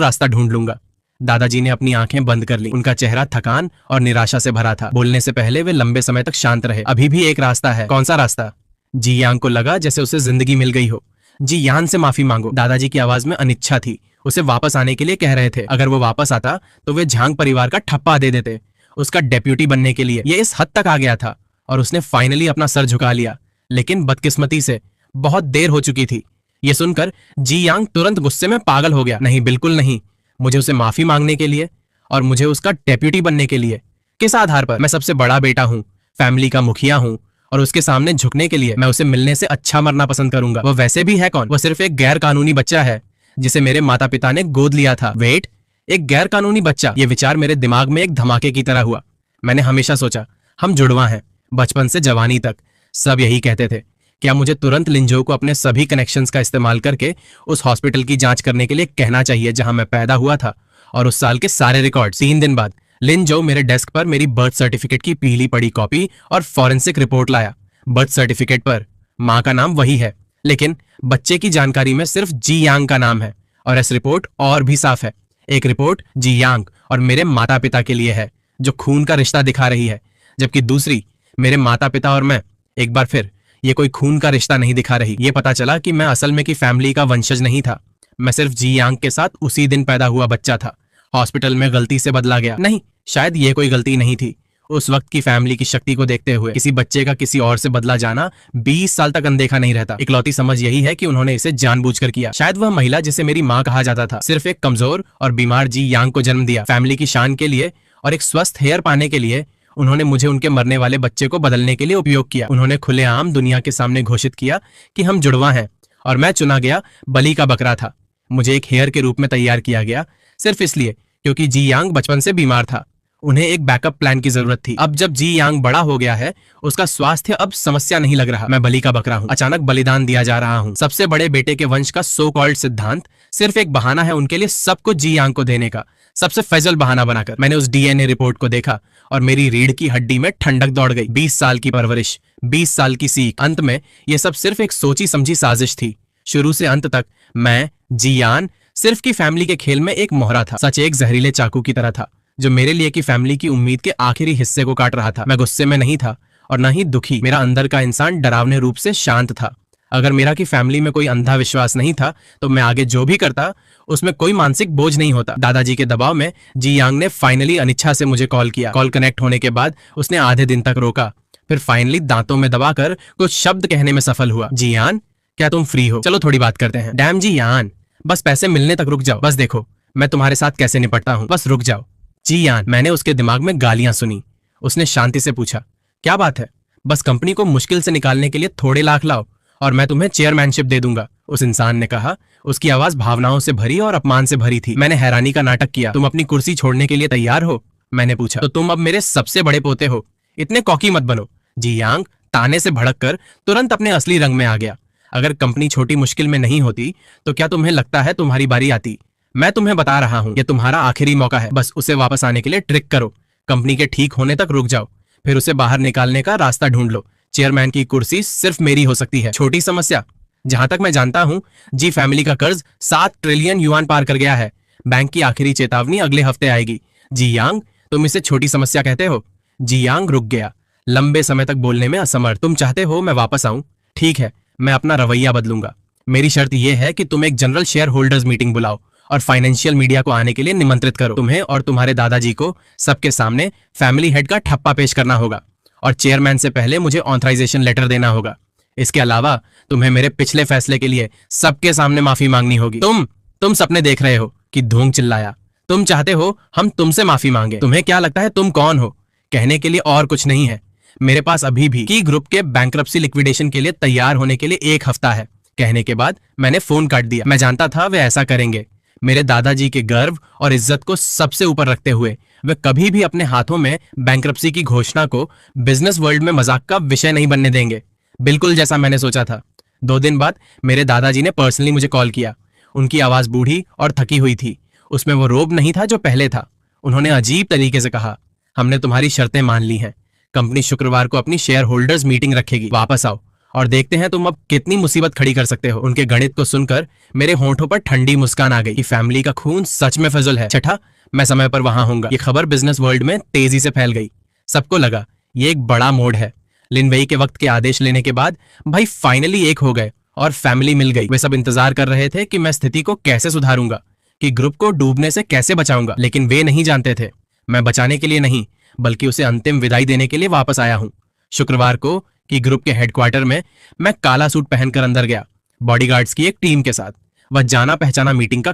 रास्ता ढूंढ लूंगा। दादाजी ने अपनी आंखें बंद कर ली, उनका चेहरा थकान और निराशा से भरा था। बोलने से पहले वे लंबे समय तक शांत रहे। अभी भी एक रास्ता है। कौन सा रास्ता? जी यांग को लगा जैसे उसे जिंदगी मिल गई हो। जी यान से माफी मांगो। दादाजी की आवाज में अनिच्छा थी, उसे वापस आने के लिए कह रहे थे। अगर वो वापस आता तो वे झांग परिवार का ठप्पा दे देते, उसका डेप्यूटी बनने के लिए। ये इस हद तक आ गया था और उसने फाइनली अपना सर झुका लिया, लेकिन बदकिस्मती से बहुत देर हो चुकी थी। ये सुनकर जी यांग तुरंत गुस्से में पागल हो गया। नहीं, बिल्कुल नहीं, मुझे उसे माफी मांगने के लिए और मुझे उसका डेप्यूटी बनने के लिए। किस आधार पर? मैं सबसे बड़ा बेटा हूं, फैमिली का मुखिया हूं, और उसके सामने झुकने के लिए मैं उसे मिलने से अच्छा मरना पसंद करूंगा। वो वैसे भी है कौन? वो सिर्फ एक गैर कानूनी बच्चा है जिसे मेरे माता पिता ने गोद लिया था। वेट, एक गैर कानूनी बच्चा? ये विचार मेरे दिमाग में एक धमाके की तरह हुआ। मैंने हमेशा सोचा हम जुड़वा हैं, बचपन से जवानी तक सब यही कहते थे। क्या मुझे तुरंत लिंजो को अपने सभी कनेक्शंस का इस्तेमाल करके उस हॉस्पिटल की जांच करने के लिए कहना चाहिए जहां मैं पैदा हुआ था, और उस साल के सारे रिकॉर्ड? 3 दिन बाद लिंजो मेरे डेस्क पर मेरी बर्थ सर्टिफिकेट की पीली पड़ी कॉपी और फॉरेंसिक रिपोर्ट लाया। बर्थ सर्टिफिकेट पर मां का नाम वही है, लेकिन बच्चे की जानकारी में सिर्फ जी यांग का नाम है। और इस रिपोर्ट और भी साफ है, एक रिपोर्ट जी यांग और मेरे माता पिता के लिए है जो खून का रिश्ता दिखा रही है, जबकि दूसरी मेरे माता पिता और मैं। एक बार फिर ये कोई खून का रिश्ता नहीं दिखा रही। ये पता चला कि मैं असल में की फैमिली का वंशज नहीं था, मैं सिर्फ जी यांग के साथ उसी दिन पैदा हुआ बच्चा था। हॉस्पिटल में गलती से बदला गया। नहीं, शायद ये कोई गलती नहीं थी। उस वक्त की फैमिली की शक्ति को देखते हुए किसी बच्चे का किसी और से बदला जाना 20 साल तक अनदेखा नहीं रहता। इकलौती समझ यही है कि उन्होंने इसे जानबूझकर किया। शायद वह महिला जिसे मेरी माँ कहा जाता था सिर्फ एक कमजोर और बीमार जी यांग को जन्म दिया। फैमिली की शान के लिए और एक स्वस्थ हेयर पाने के लिए उन्होंने मुझे उनके मरने वाले बच्चे को बदलने के लिए उपयोग किया। उन्होंने खुलेआम दुनिया के सामने घोषित किया कि हम जुड़वा हैं, और मैं चुना गया बलि का बकरा था। मुझे एक हेयर के रूप में तैयार किया गया सिर्फ इसलिए क्योंकि जी यांग बचपन से बीमार था। उन्हें एक बैकअप प्लान की जरूरत थी। अब जब जी यांग बड़ा हो गया है, उसका स्वास्थ्य अब समस्या नहीं लग रहा। मैं बलि का बकरा हूं, अचानक बलिदान दिया जा रहा हूं। सबसे बड़े बेटे के वंश का सो कॉल्ड सिद्धांत सिर्फ एक बहाना है उनके लिए सब कुछ जी यांग को देने का, सबसे फैजल बहाना बनाकर। मैंने उस डीएनए रिपोर्ट को देखा और मेरी रीढ़ की हड्डी में ठंडक दौड़ गई। 20 साल की परवरिश, 20 साल की सीख, अंत में यह सब सिर्फ एक सोची समझी साजिश थी। शुरू से अंत तक मैं जी यान सिर्फ की फैमिली के खेल में एक मोहरा था। सच एक जहरीले चाकू की तरह था जो मेरे लिए की फैमिली की उम्मीद के आखिरी हिस्से को काट रहा था। मैं गुस्से में नहीं था और न ही दुखी। मेरा अंदर का इंसान डरावने रूप से शांत था। अगर मेरा की फैमिली में कोई अंधा विश्वास नहीं था तो मैं आगे जो भी करता उसमें कोई मानसिक बोझ नहीं होता। दादाजी के दबाव में जी यांग ने फाइनली अनिच्छा से मुझे कॉल किया। कॉल कनेक्ट होने के बाद उसने आधे दिन तक रोका, फिर फाइनली दांतों में दबाकर कुछ शब्द कहने में सफल हुआ। जी यान, क्या तुम फ्री हो? चलो थोड़ी बात करते हैं। डैम जी यान, बस पैसे मिलने तक रुक जाओ। बस देखो मैं तुम्हारे साथ कैसे निपटता हूँ, बस रुक जाओ। जी यान, मैंने उसके दिमाग में गालियां सुनी। उसने शांति से पूछा, क्या बात है? बस कंपनी को मुश्किल से निकालने के लिए थोड़े लाख लाओ और मैं तुम्हें चेयरमैनशिप दे दूंगा, उस इंसान ने कहा। उसकी आवाज भावनाओं से भरी और अपमान से भरी थी। मैंने हैरानी का नाटक किया। तुम अपनी कुर्सी छोड़ने के लिए तैयार हो? मैंने पूछा। तो तुम अब मेरे सबसे बड़े पोते हो, इतने कॉकी मत बनो। जी यांग ताने से भड़क कर तुरंत अपने असली रंग में आ गया। अगर कंपनी छोटी मुश्किल में नहीं होती तो क्या तुम्हें लगता है तुम्हारी बारी आती? मैं तुम्हें बता रहा हूं, यह तुम्हारा आखिरी मौका है। बस उसे वापस आने के लिए ट्रिक करो। कंपनी के ठीक होने तक रुक जाओ, फिर उसे बाहर निकालने का रास्ता ढूंढ लो। चेयरमैन की कुर्सी सिर्फ मेरी हो सकती है। छोटी समस्या, जहां तक मैं जानता हूं जी फैमिली का कर्ज 7 ट्रिलियन युआन पार कर गया है। बैंक की आखिरी चेतावनी अगले हफ्ते आएगी। जी यांग, तुम इसे छोटी समस्या कहते हो? जी यांग रुक गया, लंबे समय तक बोलने में असमर्थ। तुम चाहते हो मैं वापस आऊं? ठीक है, मैं अपना रवैया बदलूंगा। मेरी शर्त यह है कि तुम एक जनरल शेयर होल्डर्स मीटिंग बुलाओ और फाइनेंशियल मीडिया को आने के लिए निमंत्रित करो। तुम्हें और तुम्हारे दादाजी को सबके सामने फैमिली हेड का ठप्पा पेश करना होगा और चेयरमैन से पहले मुझे ऑथराइजेशन लेटर देना होगा। इसके अलावा तुम्हें मेरे पिछले फैसले के लिए सबके सामने माफी मांगनी होगी। तुम सपने देख रहे हो कि धूंग चिल्लाया। तुम चाहते हो हम तुमसे माफी मांगे? तुम्हें क्या लगता है तुम कौन हो? कहने के लिए और कुछ नहीं है। मेरे पास अभी भी की ग्रुप के बैंक्रप्सी लिक्विडेशन के लिए तैयार होने के लिए 1 हफ्ता है। कहने के बाद मैंने फोन काट दिया। मैं जानता था वे ऐसा करेंगे। मेरे दादाजी के गर्व और इज्जत को सबसे ऊपर रखते हुए वे कभी भी अपने हाथों में बैंक्रप्सी की घोषणा को बिजनेस वर्ल्ड में मजाक का विषय नहीं बनने देंगे। बिल्कुल जैसा मैंने सोचा था। 2 दिन बाद मेरे दादाजी ने पर्सनली मुझे कॉल किया। उनकी आवाज बूढ़ी और थकी हुई थी। उसमें वो रोब नहीं था जो पहले था। उन्होंने अजीब तरीके से कहा, हमने तुम्हारी शर्तें मान ली हैं। कंपनी शुक्रवार को अपनी शेयर होल्डर्स मीटिंग रखेगी। वापस आओ और देखते हैं तुम अब कितनी मुसीबत खड़ी कर सकते हो। उनके गणित को सुनकर मेरे होंठों पर ठंडी मुस्कान आ गई कि फैमिली का खून सच में फजल है। छठा, मैं समय पर वहां होऊंगा। ये खबर बिजनेस वर्ल्ड में तेजी से फैल गई। सबको लगा ये एक बड़ा मोड़ है। लिनवेई के वक्त के आदेश लेने के बाद भाई फाइनली एक हो गए और फैमिली मिल गई। वे सब इंतजार कर रहे थे कि मैं स्थिति को कैसे सुधारूंगा, कि ग्रुप को डूबने से कैसे बचाऊंगा। लेकिन वे नहीं जानते थे मैं बचाने के लिए नहीं बल्कि उसे अंतिम विदाई देने के लिए वापस आया हूं। शुक्रवार को कि ग्रुप के हेडक्वार्टर में मैं काला सूट पहनकर अंदर गया, बॉडीगार्ड्स की एक टीम के साथ। वह जाना पहचाना मीटिंग का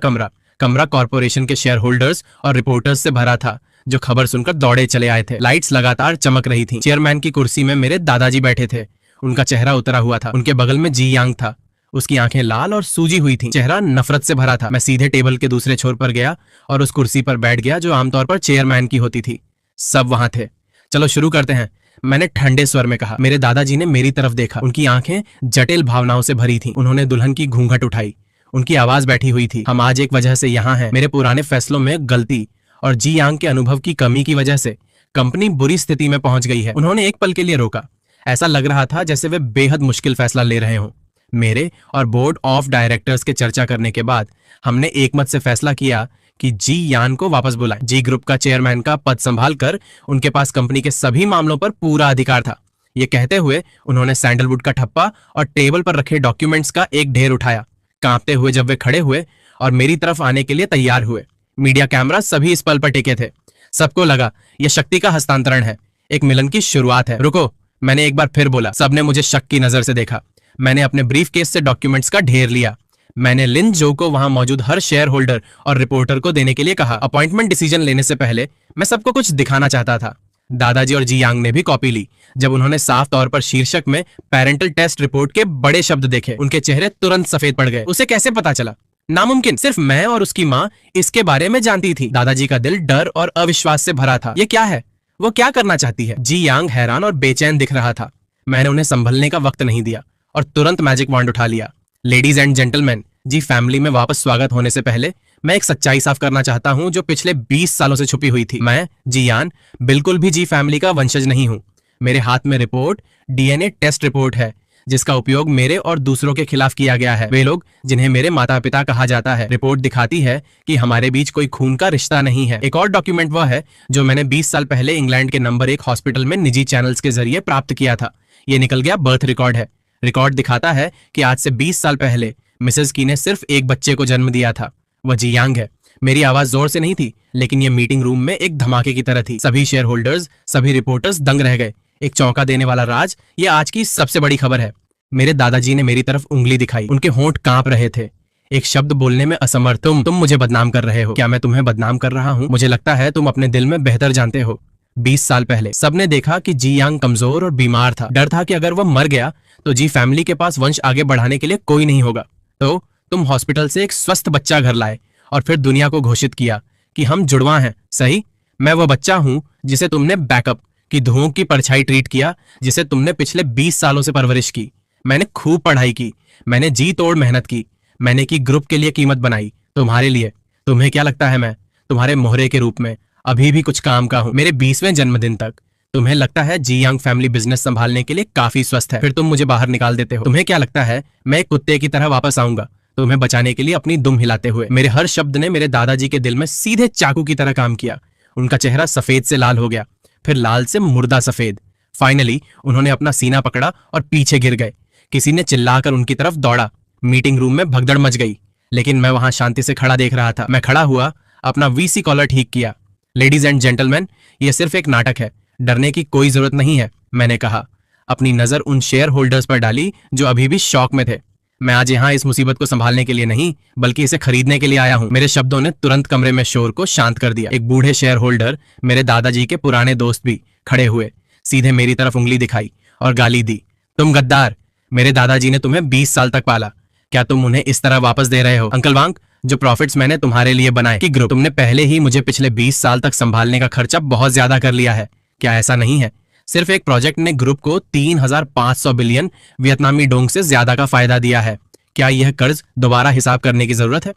कमरा कॉर्पोरेशन के शेयर होल्डर्स और रिपोर्टर्स से भरा था जो खबर सुनकर दौड़े चले आए थे। लाइट्स लगातार चमक रही थी। चेयरमैन की कुर्सी में मेरे दादाजी बैठे थे। उनका चेहरा उतरा हुआ था। उनके बगल में जी यांग था। उसकी आंखें लाल और सूजी हुई थीं। चेहरा नफरत से भरा था। मैं सीधे टेबल के दूसरे छोर पर गया और उस कुर्सी पर बैठ गया जो आमतौर पर चेयरमैन की होती थी। सब वहां थे। चलो शुरू करते हैं, मैंने ठंडे स्वर में कहा। मेरे दादाजी ने मेरी तरफ देखा। उनकी आंखें जटिल भावनाओं से भरी थीं। उन्होंने दुल्हन की घूंघट उठाई। उनकी आवाज बैठी हुई थी। हम आज एक वजह से यहाँ हैं। मेरे पुराने फैसलों में गलती और जी यांग के अनुभव की कमी की वजह से कंपनी बुरी स्थिति में पहुंच गई है। उन्होंने एक पल के लिए रोका। ऐसा लग रहा था जैसे वे बेहद मुश्किल फैसला ले रहे हों। मेरे और बोर्ड ऑफ डायरेक्टर्स के चर्चा करने के बाद हमने एकमत से फैसला किया कि जी यान को वापस बुलाएं। जी ग्रुप का चेयरमैन का पद संभाल कर उनके पास कंपनी के सभी मामलों पर पूरा अधिकार था। ये कहते हुए उन्होंने सैंडलवुड का ठप्पा और टेबल पर रखे डॉक्यूमेंट्स का एक ढेर उठाया। कांपते हुए जब वे खड़े हुए और मेरी तरफ आने के लिए तैयार हुए, मीडिया कैमरा सभी इस पल पर टिके थे। सबको लगा यह शक्ति का हस्तांतरण है, एक मिलन की शुरुआत है। रुको, मैंने एक बार फिर बोला। सबने मुझे शक की नजर से देखा। मैंने अपने ब्रीफ केस से डॉक्यूमेंट्स का ढेर लिया। मैंने लिन जो को वहां मौजूद हर शेयर होल्डर और रिपोर्टर को देने के लिए कहा। अपॉइंटमेंट डिसीजन लेने से पहले मैं सबको कुछ दिखाना चाहता था। दादाजी और जी यांग ने भी कॉपी ली। जब उन्होंने साफ तौर पर शीर्षक में पेरेंटल टेस्ट रिपोर्ट के बड़े शब्द देखे, उनके चेहरे तुरंत सफेद पड़ गए। उसे कैसे पता चला? नामुमकिन, सिर्फ मैं और उसकी माँ इसके बारे में जानती थी। दादाजी का दिल डर और अविश्वास से भरा था। ये क्या है? वो क्या करना चाहती है? जी यांग हैरान और बेचैन दिख रहा था। मैंने उन्हें संभलने का वक्त नहीं दिया और तुरंत मैजिक वॉन्ड उठा लिया। Ladies and gentleman, Zee family में वापस स्वागत होने से पहले मैं एक सच्चाई साफ करना चाहता हूं जो पिछले 20 सालों से छुपी हुई थी। मैं जी यान बिल्कुल भी जी फैमिली का वंशज नहीं हूं। मेरे हाथ में रिपोर्ट डीएनए टेस्ट रिपोर्ट है जिसका उपयोग मेरे और दूसरों के खिलाफ किया गया है। वे लोग जिन्हें मेरे माता पिता कहा जाता है। रिपोर्ट दिखाती है कि हमारे बीच कोई खून का रिश्ता नहीं है। एक और डॉक्यूमेंट वह है जो मैंने 20 साल पहले इंग्लैंड के नंबर 1 हॉस्पिटल में निजी चैनल्स के जरिए प्राप्त किया था। ये निकल गया बर्थ रिकॉर्ड है। रिकॉर्ड दिखाता है कि आज से 20 साल पहले मिसेस की ने सिर्फ एक बच्चे को जन्म दिया था। वह जी यांग है। मेरी आवाज जोर से नहीं थी, लेकिन यह मीटिंग रूम में एक धमाके की तरह थी। सभी शेयर होल्डर्स, सभी रिपोर्टर्स दंग रह गए। एक चौंका देने वाला राज, ये आज की सबसे बड़ी खबर है। मेरे दादाजी ने मेरी तरफ उंगली दिखाई। उनके होंठ कांप रहे थे। एक शब्द बोलने में असमर्थ। तुम मुझे बदनाम कर रहे हो। क्या मैं तुम्हें बदनाम कर रहा हूं? मुझे लगता है तुम अपने दिल में बेहतर जानते हो। 20 साल पहले सबने देखा कि जी यांग कमजोर और बीमार था। डर था कि अगर वह मर गया तो जी फैमिली के पास वंश आगे बढ़ाने के लिए कोई नहीं होगा। तो तुम हॉस्पिटल से एक स्वस्थ बच्चा घर लाए और फिर दुनिया को घोषित किया कि हम जुड़वा हैं। सही, मैं वह बच्चा हूं जिसे तुमने बैकअप की धुओं की परछाई ट्रीट किया, जिसे तुमने पिछले 20 सालों से परवरिश की। मैंने खूब पढ़ाई की, मैंने जी तोड़ मेहनत की, मैंने की ग्रुप के लिए कीमत बनाई, तुम्हारे लिए। तुम्हें क्या लगता है मैं तुम्हारे मोहरे के रूप में अभी भी कुछ काम का हूं? मेरे 20वें जन्मदिन तक तुम्हें लगता है जी यांग फैमिली बिजनेस संभालने के लिए काफी स्वस्थ है, फिर तुम मुझे बाहर निकाल देते हो। तुम्हें क्या लगता है मैं एक कुत्ते की तरह वापस आऊंगा तुम्हें बचाने के लिए अपनी दुम हिलाते हुए? मेरे हर शब्द ने मेरे दादाजी के दिल में सीधे चाकू की तरह काम किया। उनका चेहरा सफेद से लाल हो गया, फिर लाल से मुर्दा सफेद। फाइनली उन्होंने अपना सीना पकड़ा और पीछे गिर गए। किसी ने चिल्लाकर उनकी तरफ दौड़ा। मीटिंग रूम में भगदड़ मच गई, लेकिन मैं वहां शांति से खड़ा देख रहा था। मैं खड़ा हुआ, अपना वीसी कॉलर ठीक किया। लेडीज एंड जेंटलमैन, यह सिर्फ एक नाटक है, डरने की कोई जरूरत नहीं है, मैंने कहा। अपनी नजर उन शेयर होल्डर्स पर डाली जो अभी भी शॉक में थे। मैं आज यहाँ इस मुसीबत को संभालने के लिए नहीं, बल्कि इसे खरीदने के लिए आया हूँ। मेरे शब्दों ने तुरंत कमरे में शोर को शांत कर दिया। एक बूढ़े शेयर होल्डर, मेरे दादाजी के पुराने दोस्त भी खड़े हुए, सीधे मेरी तरफ उंगली दिखाई और गाली दी। तुम गद्दार! मेरे दादाजी ने तुम्हें 20 साल तक पाला, क्या तुम उन्हें इस तरह वापस दे रहे हो? अंकल वांग, जो प्रॉफिट्स मैंने तुम्हारे लिए बनाए कि ग्रुप तुमने पहले ही मुझे पिछले 20 साल तक संभालने का खर्चा बहुत ज्यादा कर लिया है। क्या ऐसा नहीं है? सिर्फ एक प्रोजेक्ट ने ग्रुप को 3,500 बिलियन वियतनामी डोंग से ज्यादा का फायदा दिया है। क्या यह कर्ज दोबारा हिसाब करने की जरूरत है?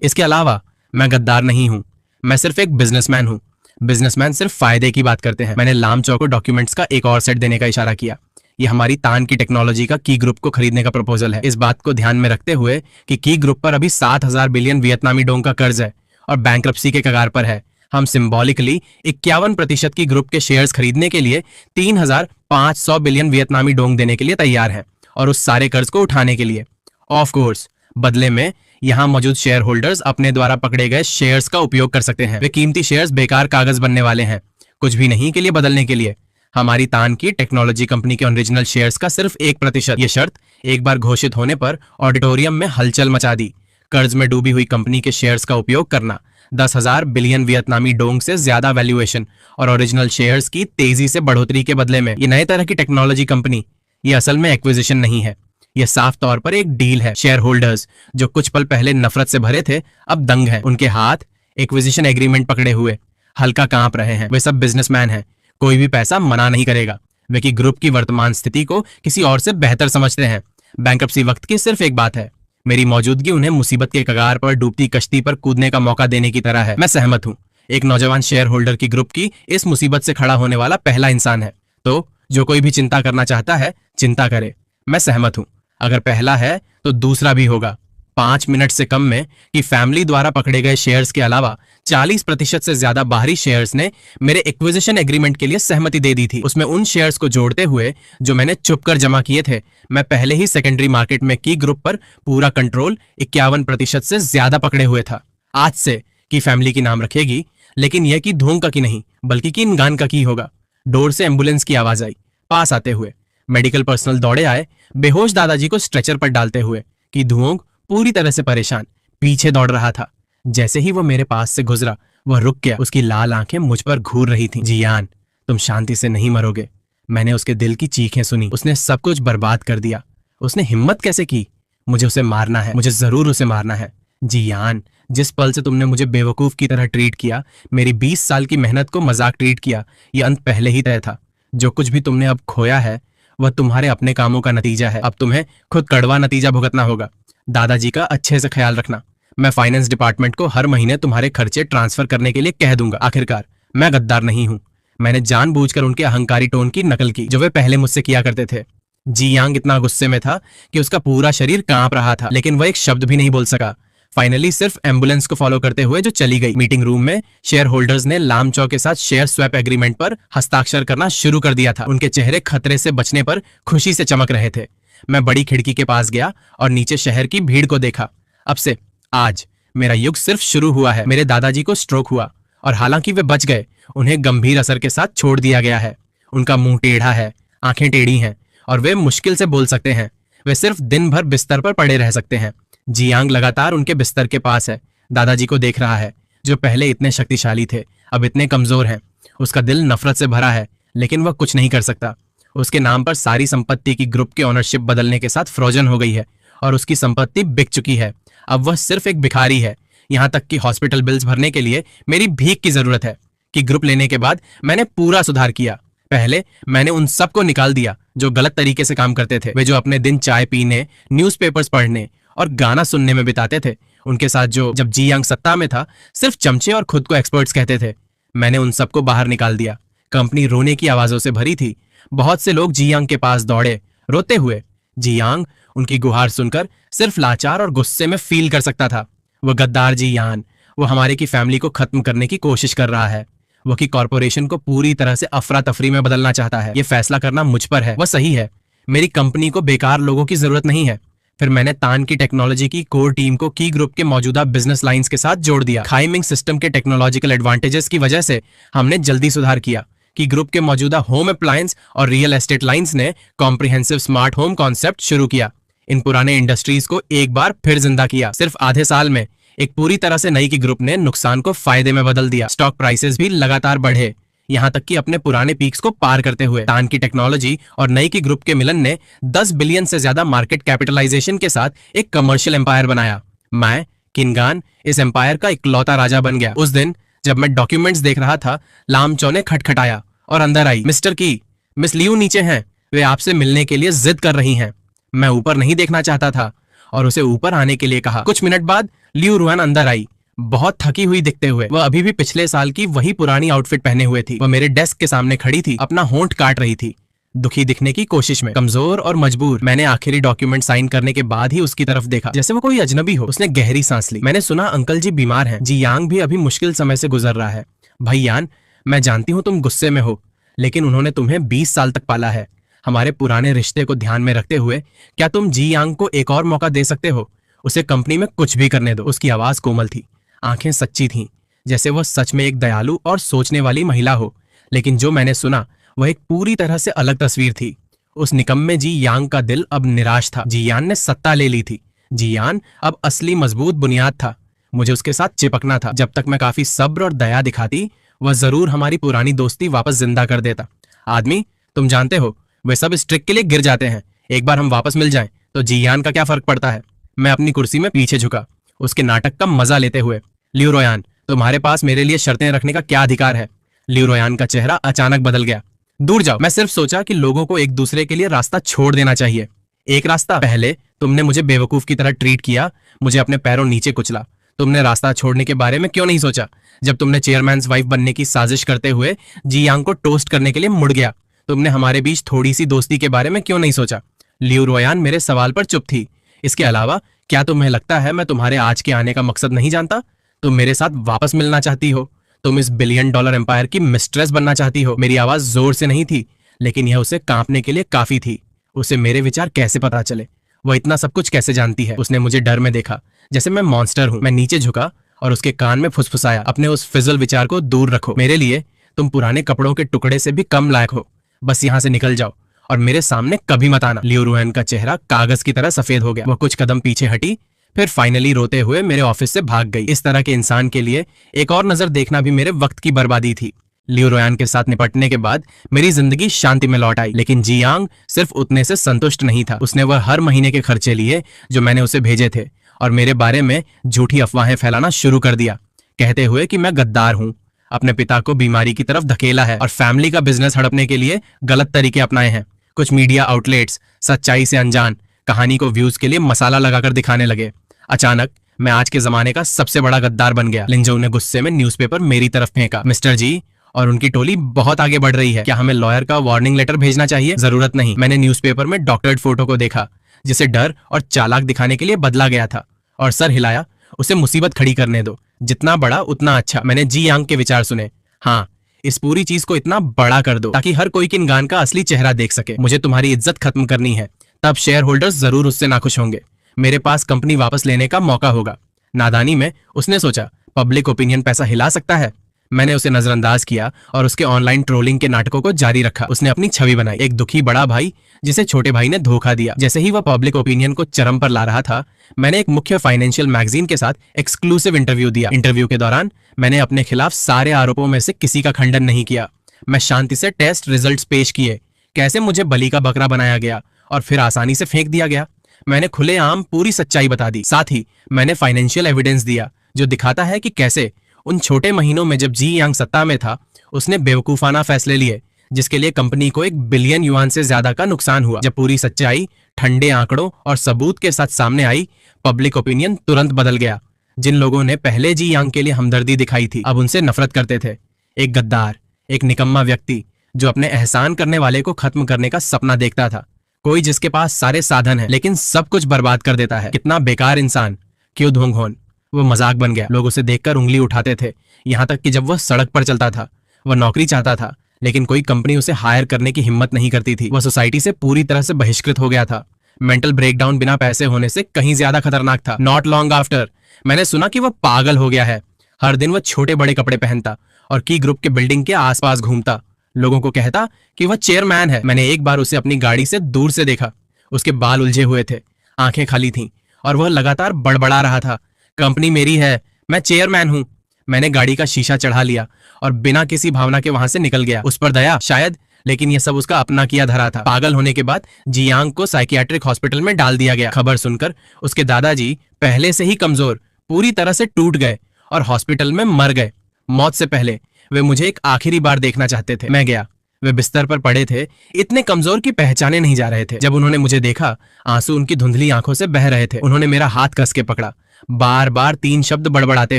इसके अलावा मैं गद्दार नहीं हूं, मैं सिर्फ एक बिजनेसमैन हूं। बिजनेसमैन सिर्फ फायदे की बात करते हैं। मैंने लामचौ को डॉक्यूमेंट्स का एक और सेट देने का इशारा किया। ये हमारी तान की टेक्नोलॉजी का की ग्रुप को खरीदने का प्रपोजल है। इस बात को ध्यान में रखते हुए कि की ग्रुप पर अभी 7,000 बिलियन वियतनामी डोंग का कर्ज है और बैंक्रप्सी के कगार पर है, हम सिंबॉलिकली 51% की ग्रुप के शेयर्स खरीदने के लिए 3,500 बिलियन वियतनामी डोंग देने के लिए तैयार हैं और उस सारे कर्ज को उठाने के लिए। ऑफ कोर्स बदले में यहां मौजूद शेयर होल्डर्स अपने द्वारा पकड़े गए शेयर्स का उपयोग कर सकते हैं। वे कीमती शेयर्स बेकार कागज बनने वाले हैं, कुछ भी नहीं के लिए बदलने के लिए। हमारी तान की टेक्नोलॉजी कंपनी के ओरिजिनल शेयर्स का सिर्फ 1%। ये शर्त एक बार घोषित होने पर ऑडिटोरियम में हलचल मचा दी। कर्ज में डूबी हुई कंपनी के शेयर्स का उपयोग करना, 10,000 बिलियन वियतनामी डोंग से ज्यादा वैल्यूएशन और ओरिजिनल शेयर्स की तेजी से बढ़ोतरी के बदले में। ये नए तरह की टेक्नोलॉजी कंपनी, ये असल में एक्विजिशन नहीं है, यह साफ तौर पर एक डील है। शेयर होल्डर्स जो कुछ पल पहले नफरत से भरे थे अब दंग हैं। उनके हाथ एक्विजिशन एग्रीमेंट पकड़े हुए हल्का कांप रहे हैं। वे सब बिजनेसमैन हैं, कोई भी पैसा मना नहीं करेगा। वे की ग्रुप की वर्तमान स्थिति को किसी और से बेहतर समझते हैं। बैंक्रप्सी वक्त की सिर्फ एक बात है, मेरी मौजूदगी उन्हें मुसीबत के कगार पर डूबती कश्ती पर कूदने का मौका देने की तरह है। मैं सहमत हूं, एक नौजवान शेयर होल्डर की ग्रुप की इस मुसीबत से खड़ा होने वाला पहला इंसान है। तो जो कोई भी चिंता करना चाहता है चिंता करे। मैं सहमत हूं, अगर पहला है तो दूसरा भी होगा। 5 मिनट से कम में कि फैमिली द्वारा पकड़े गए शेयर्स के अलावा 40% से ज्यादा बाहरी शेयर्स ने मेरे एक्विजिशन एग्रीमेंट के लिए सहमति दे दी थी। उसमें उन शेयर्स को जोड़ते हुए जो मैंने चुप कर जमा किए थे। मैं पहले ही सेकेंडरी मार्केट में की ग्रुप पर पूरा कंट्रोल 51% से ज्यादा पकड़े हुए था। आज से की फैमिली की नाम रखेगी, लेकिन यह की धोंग का की नहीं बल्कि की इंगान का की होगा। डोर से एम्बुलेंस की आवाज आई। पास आते हुए मेडिकल पर्सनल दौड़े आए, बेहोश दादाजी को स्ट्रेचर पर डालते हुए। कि धुओंग पूरी तरह से परेशान पीछे दौड़ रहा था। जैसे ही वो मेरे पास से गुजरा वह रुक गया। उसकी लाल आंखें मुझ पर घूर रही थीं। जियान, तुम शांति से नहीं मरोगे। मैंने उसके दिल की चीखें सुनी। उसने सब कुछ बर्बाद कर दिया। उसने हिम्मत कैसे की? मुझे उसे मारना है, मुझे जरूर उसे मारना है। जियान, जिस पल से तुमने मुझे बेवकूफ की तरह ट्रीट किया, मेरी 20 साल की मेहनत को मजाक ट्रीट किया, यह अंत पहले ही तय था। जो कुछ भी तुमने अब खोया है वह तुम्हारे अपने कामों का नतीजा है। अब तुम्हें खुद कड़वा नतीजा भुगतना होगा। दादाजी का अच्छे से ख्याल रखना। मैं फाइनेंस डिपार्टमेंट को हर महीने तुम्हारे खर्चे ट्रांसफर करने के लिए कह दूंगा। आखिरकार मैं गद्दार नहीं हूं। मैंने जानबूझकर उनके अहंकारी टोन की नकल की जो वे पहले मुझसे किया करते थे। जियांग इतना गुस्से में था कि उसका पूरा शरीर कांप रहा था, लेकिन वह एक शब्द भी नहीं बोल सका। फाइनली सिर्फ एम्बुलेंस को फॉलो करते हुए जो चली गई। मीटिंग रूम में शेयर होल्डर्स ने लामचौ के साथ शेयर स्वैप एग्रीमेंट पर हस्ताक्षर करना शुरू कर दिया था। उनके चेहरे खतरे से बचने पर खुशी से चमक रहे थे। मैं बड़ी खिड़की के पास गया और नीचे शहर की भीड़ को देखा। अब से आज मेरा युग सिर्फ शुरू हुआ है। मेरे दादाजी को स्ट्रोक हुआ और हालांकि वे बच गए, उन्हें गंभीर असर के साथ छोड़ दिया गया है। उनका मुंह टेढ़ा है, आंखें टेढ़ी हैं और वे मुश्किल से बोल सकते हैं। वे सिर्फ दिन भर बिस्तर पर पड़े रह सकते हैं। जियांग लगातार उनके बिस्तर के पास है, दादाजी को देख रहा है जो पहले इतने शक्तिशाली थे अब इतने कमजोर हैं। उसका दिल नफरत से भरा है, लेकिन वह कुछ नहीं कर सकता। उसके नाम पर सारी संपत्ति की ग्रुप की ओनरशिप बदलने के साथ फ्रोजन हो गई है और उसकी संपत्ति बिक चुकी है। अब वह सिर्फ एक भिखारी है। यहां तक कि हॉस्पिटल बिल्स भरने के लिए मेरी भीख की जरूरत है। कि ग्रुप लेने के बाद मैंने पूरा सुधार किया। पहले मैंने उन सबको निकाल दिया जो गलत तरीके से काम करते थे। वे जो अपने दिन चाय पीने, न्यूज़पेपर्स पढ़ने और गाना सुनने में बिताते थे। उनके साथ जो जब जियांग सत्ता में था सिर्फ चमचे और खुद को एक्सपर्ट्स कहते थे। मैंने उन सबको बाहर निकाल दिया। कंपनी रोने की आवाजों से भरी थी। बहुत से लोग जियांग के पास दौड़े रोते हुए। जियांग उनकी गुहार सुनकर सिर्फ लाचार और गुस्से में फील कर सकता था। वह गद्दार जियान, वो हमारे की फैमिली को खत्म करने की कोशिश कर रहा है। वो की कॉर्पोरेशन को पूरी तरह से अफरा तफरी में बदलना चाहता है। ये फैसला करना मुझ पर है। वह सही है। मेरी कंपनी को बेकार लोगों की जरूरत नहीं है। फिर मैंने तान की टेक्नोलॉजी की कोर टीम को की ग्रुप के मौजूदा बिजनेस लाइंस के साथ जोड़ दिया। खाइमिंग सिस्टम के टेक्नोलॉजिकल एडवांटेजेस की वजह से हमने जल्दी सुधार किया। कि ग्रुप के मौजूदा होम अप्लायंस और रियल एस्टेट लाइंस ने कॉम्प्रिहेंसिव स्मार्ट होम कॉन्सेप्ट शुरू किया। इन पुराने इंडस्ट्रीज को एक बार फिर जिंदा किया। सिर्फ आधे साल में एक पूरी तरह से नई की ग्रुप ने नुकसान को फायदे में बदल दिया। स्टॉक प्राइसेस भी लगातार बढ़े, यहां तक कि अपने पुराने पीक्स को पार करते हुए। तान की टेक्नोलॉजी और नई की ग्रुप के मिलन ने 10 बिलियन से ज्यादा मार्केट कैपिटलाइजेशन के साथ एक कमर्शियल एम्पायर बनाया। मैं किनगान इस एम्पायर का इकलौता राजा बन गया। उस दिन जब मैं डॉक्यूमेंट्स देख रहा था, लामचो ने खटखटाया और अंदर आई। मिस्टर की, मिस लियू नीचे हैं, वे आपसे मिलने के लिए जिद कर रही हैं। मैं ऊपर नहीं देखना चाहता था और उसे ऊपर आने के लिए कहा। कुछ मिनट बाद लियू रुआन अंदर आई, बहुत थकी हुई दिखते हुए। वह अभी भी पिछले साल की वही पुरानी आउटफिट पहने हुए थी। वह मेरे डेस्क के सामने खड़ी थी, अपना होंठ काट रही थी, दुखी दिखने की कोशिश में, कमजोर और मजबूर। मैंने आखिरी डॉक्यूमेंट साइन करने के बाद ही उसकी तरफ देखा, जैसे वो कोई अजनबी हो। उसने गहरी सांस ली। मैंने सुना अंकल जी बीमार हैं। जी यांग भी अभी मुश्किल समय से गुजर रहा है। भाई यान, मैं जानती हूँ तुम गुस्से में हो, लेकिन उन्होंने तुम्हें 20 साल तक पाला है। हमारे पुराने रिश्ते को ध्यान में रखते हुए क्या तुम जी यांग को एक और मौका दे सकते हो? उसे कंपनी में कुछ भी करने दो। उसकी आवाज कोमल थी, आंखें सच्ची थीं, जैसे वह सच में एक दयालु और सोचने वाली महिला हो। लेकिन जो मैंने सुना वह एक पूरी तरह से अलग तस्वीर थी। उस निकम्मे जी यांग का दिल अब निराश था। जी यान ने सत्ता ले ली थी। जी यान अब असली मजबूत बुनियाद था। मुझे उसके साथ चिपकना था। जब तक मैं काफी सब्र और दया दिखाती, वह जरूर हमारी पुरानी दोस्ती वापस जिंदा कर देता। आदमी, तुम जानते हो, वे सब इस ट्रिक के लिए गिर जाते हैं। एक बार हम वापस मिल जाएं तो जी यान का क्या फर्क पड़ता है? मैं अपनी कुर्सी में पीछे झुका, उसके नाटक का मजा लेते हुए। लियू रोयान, तुम्हारे पास मेरे लिए शर्तें रखने का क्या अधिकार है? लियू रोयान का चेहरा अचानक बदल गया। दूर जाओ। मैं सिर्फ सोचा कि लोगों को एक दूसरे के लिए रास्ता छोड़ देना चाहिए। एक रास्ता? पहले तुमने मुझे बेवकूफ की तरह ट्रीट किया, मुझे अपने पैरों नीचे कुचला। तुमने रास्ता छोड़ने के बारे में क्यों नहीं सोचा? जब तुमने चेयरमैन वाइफ बनने की साजिश करते हुए जी यांग को टोस्ट करने के लिए मुड़ गया, तुमने हमारे बीच थोड़ी सी दोस्ती के बारे में क्यों नहीं सोचा? लियू रोयान मेरे सवाल पर चुप थी। इसके अलावा क्या तुम्हें लगता है मैं तुम्हारे आज के आने का मकसद नहीं जानता? तुम मेरे साथ वापस मिलना चाहती हो, तुम इस $1 बिलियन एम्पायर की मिस्ट्रेस बनना चाहती हो। मेरी आवाज जोर से नहीं थी, लेकिन यह उसे कांपने के लिए काफी थी। उसे मेरे विचार कैसे पता चले? वह इतना सब कुछ कैसे जानती है? उसने मुझे डर में देखा, जैसे मैं मॉन्स्टर हूं। मैं नीचे झुका और उसके कान में फुसफुसाया, अपने उस फिजल विचार को दूर रखो। मेरे लिए तुम पुराने कपड़ों के टुकड़े से भी कम लायक हो। बस यहाँ से निकल जाओ और मेरे सामने कभी मत आना। लियू रुआन का चेहरा कागज की तरह सफेद हो गया। वह कुछ कदम पीछे हटी, फिर फाइनली रोते हुए मेरे ऑफिस से भाग गई। इस तरह के इंसान के लिए एक और नजर देखना भी मेरे वक्त की बर्बादी थी। लियू रोयान के साथ निपटने के बाद मेरी जिंदगी शांति में लौट आई। लेकिन जी यांग सिर्फ उतने से संतुष्ट नहीं था। उसने वह हर महीने के खर्चे लिए जो मैंने उसे भेजे थे और मेरे बारे में झूठी अफवाहें फैलाना शुरू कर दिया, कहते हुए कि मैं गद्दार हूं, अपने पिता को बीमारी की तरफ धकेला है और फैमिली का बिजनेस हड़पने के लिए गलत तरीके अपनाए हैं। कुछ मीडिया आउटलेट्स सच्चाई से अनजान कहानी को व्यूज के लिए मसाला लगाकर दिखाने लगे। अचानक मैं आज के जमाने का सबसे बड़ा गद्दार बन गया। लिंजो ने गुस्से में न्यूज़पेपर मेरी तरफ फेंका। मिस्टर जी और उनकी टोली बहुत आगे बढ़ रही है। क्या हमें लॉयर का वार्निंग लेटर भेजना चाहिए? जरूरत नहीं। मैंने न्यूज़पेपर में डॉक्टरेट फोटो को देखा, जिसे डर और चालाक दिखाने के लिए बदला गया था, और सर हिलाया। उसे मुसीबत खड़ी करने दो, जितना बड़ा उतना अच्छा। मैंने जी यांग के विचार सुने। हाँ, इस पूरी चीज को इतना बड़ा कर दो ताकि हर कोई किनगान का असली चेहरा देख सके। मुझे तुम्हारी इज्जत खत्म करनी है, तब शेयर होल्डर्स जरूर उससे नाखुश होंगे। मेरे पास कंपनी वापस लेने का मौका होगा। नादानी में उसने सोचा, पब्लिक ओपिनियन पैसा हिला सकता है। मैंने उसे नजरअंदाज किया और उसके ऑनलाइन ट्रोलिंग के नाटकों को जारी रखा। उसने अपनी छवि बनाई, एक दुखी बड़ा भाई जिसे छोटे भाई ने धोखा दिया। जैसे ही वह पब्लिक ओपिनियन को चरम पर ला रहा था, मैंने एक मुख्य फाइनेंशियल मैगजीन के साथ एक्सक्लूसिव इंटरव्यू दिया। इंटरव्यू के दौरान मैंने अपने खिलाफ सारे आरोपों में से किसी का खंडन नहीं किया। मैं शांति से टेस्ट रिजल्ट्स पेश किए, कैसे मुझे बलि का बकरा बनाया गया और फिर आसानी से फेंक दिया गया। मैंने खुलेआम पूरी सच्चाई बता दी। साथ ही मैंने फाइनेंशियल एविडेंस दिया जो दिखाता है कि कैसे उन छोटे महीनों में जब जी यांग सत्ता में था, उसने बेवकूफाना फैसले लिए जिसके लिए कंपनी को $1 बिलियन से ज्यादा का नुकसान हुआ। जब पूरी सच्चाई ठंडे आंकड़ों और सबूत के साथ सामने आई, पब्लिक ओपिनियन तुरंत बदल गया। जिन लोगों ने पहले जी यांग के लिए हमदर्दी दिखाई थी, अब उनसे नफरत करते थे। एक गद्दार, एक निकम्मा व्यक्ति जो अपने एहसान करने वाले को खत्म करने का सपना देखता था। कोई जिसके पास सारे साधन हैं लेकिन सब कुछ बर्बाद कर देता है। कितना बेकार इंसान। क्यों धोंगहोन, वो मजाक बन गया। लोग उसे देखकर उंगली उठाते थे, यहाँ तक कि जब वह सड़क पर चलता था। वह नौकरी चाहता था, लेकिन कोई कंपनी उसे हायर करने की हिम्मत नहीं करती थी। वह सोसाइटी से पूरी तरह से बहिष्कृत हो गया था। मेंटल ब्रेकडाउन बिना पैसे होने से कहीं ज्यादा खतरनाक था। नॉट लॉन्ग आफ्टर मैंने सुना कि वह पागल हो गया है। हर दिन वह छोटे बड़े कपड़े पहनता और की ग्रुप के बिल्डिंग के आसपास घूमता। लोगों को कहता कि वह चेयरमैन है। मैंने एक बार उसे अपनी गाड़ी से दूर से देखा। उसके बाल उलझे हुए थे, आंखें खाली थीं और वह लगातार बड़बड़ा रहा था, कंपनी मेरी है, मैं चेयरमैन हूं। मैंने गाड़ी का शीशा चढ़ा लिया और बिना किसी भावना के वहां से निकल गया। उस पर दया शायद, लेकिन यह सब उसका अपना किया धरा था। पागल होने के बाद जी यांग को साइकियाट्रिक हॉस्पिटल में डाल दिया गया। खबर सुनकर उसके दादाजी, पहले से ही कमजोर, पूरी तरह से टूट गए और हॉस्पिटल में मर गए। मौत से पहले वे मुझे एक आखिरी बार देखना चाहते थे। मैं गया। वे बिस्तर पर पड़े थे, इतने कमजोर कि पहचाने नहीं जा रहे थे। जब उन्होंने मुझे देखा, आंसू उनकी धुंधली आंखों से बह रहे थे। उन्होंने मेरा हाथ कस के पकड़ा, बार बार 3 शब्द बड़बड़ाते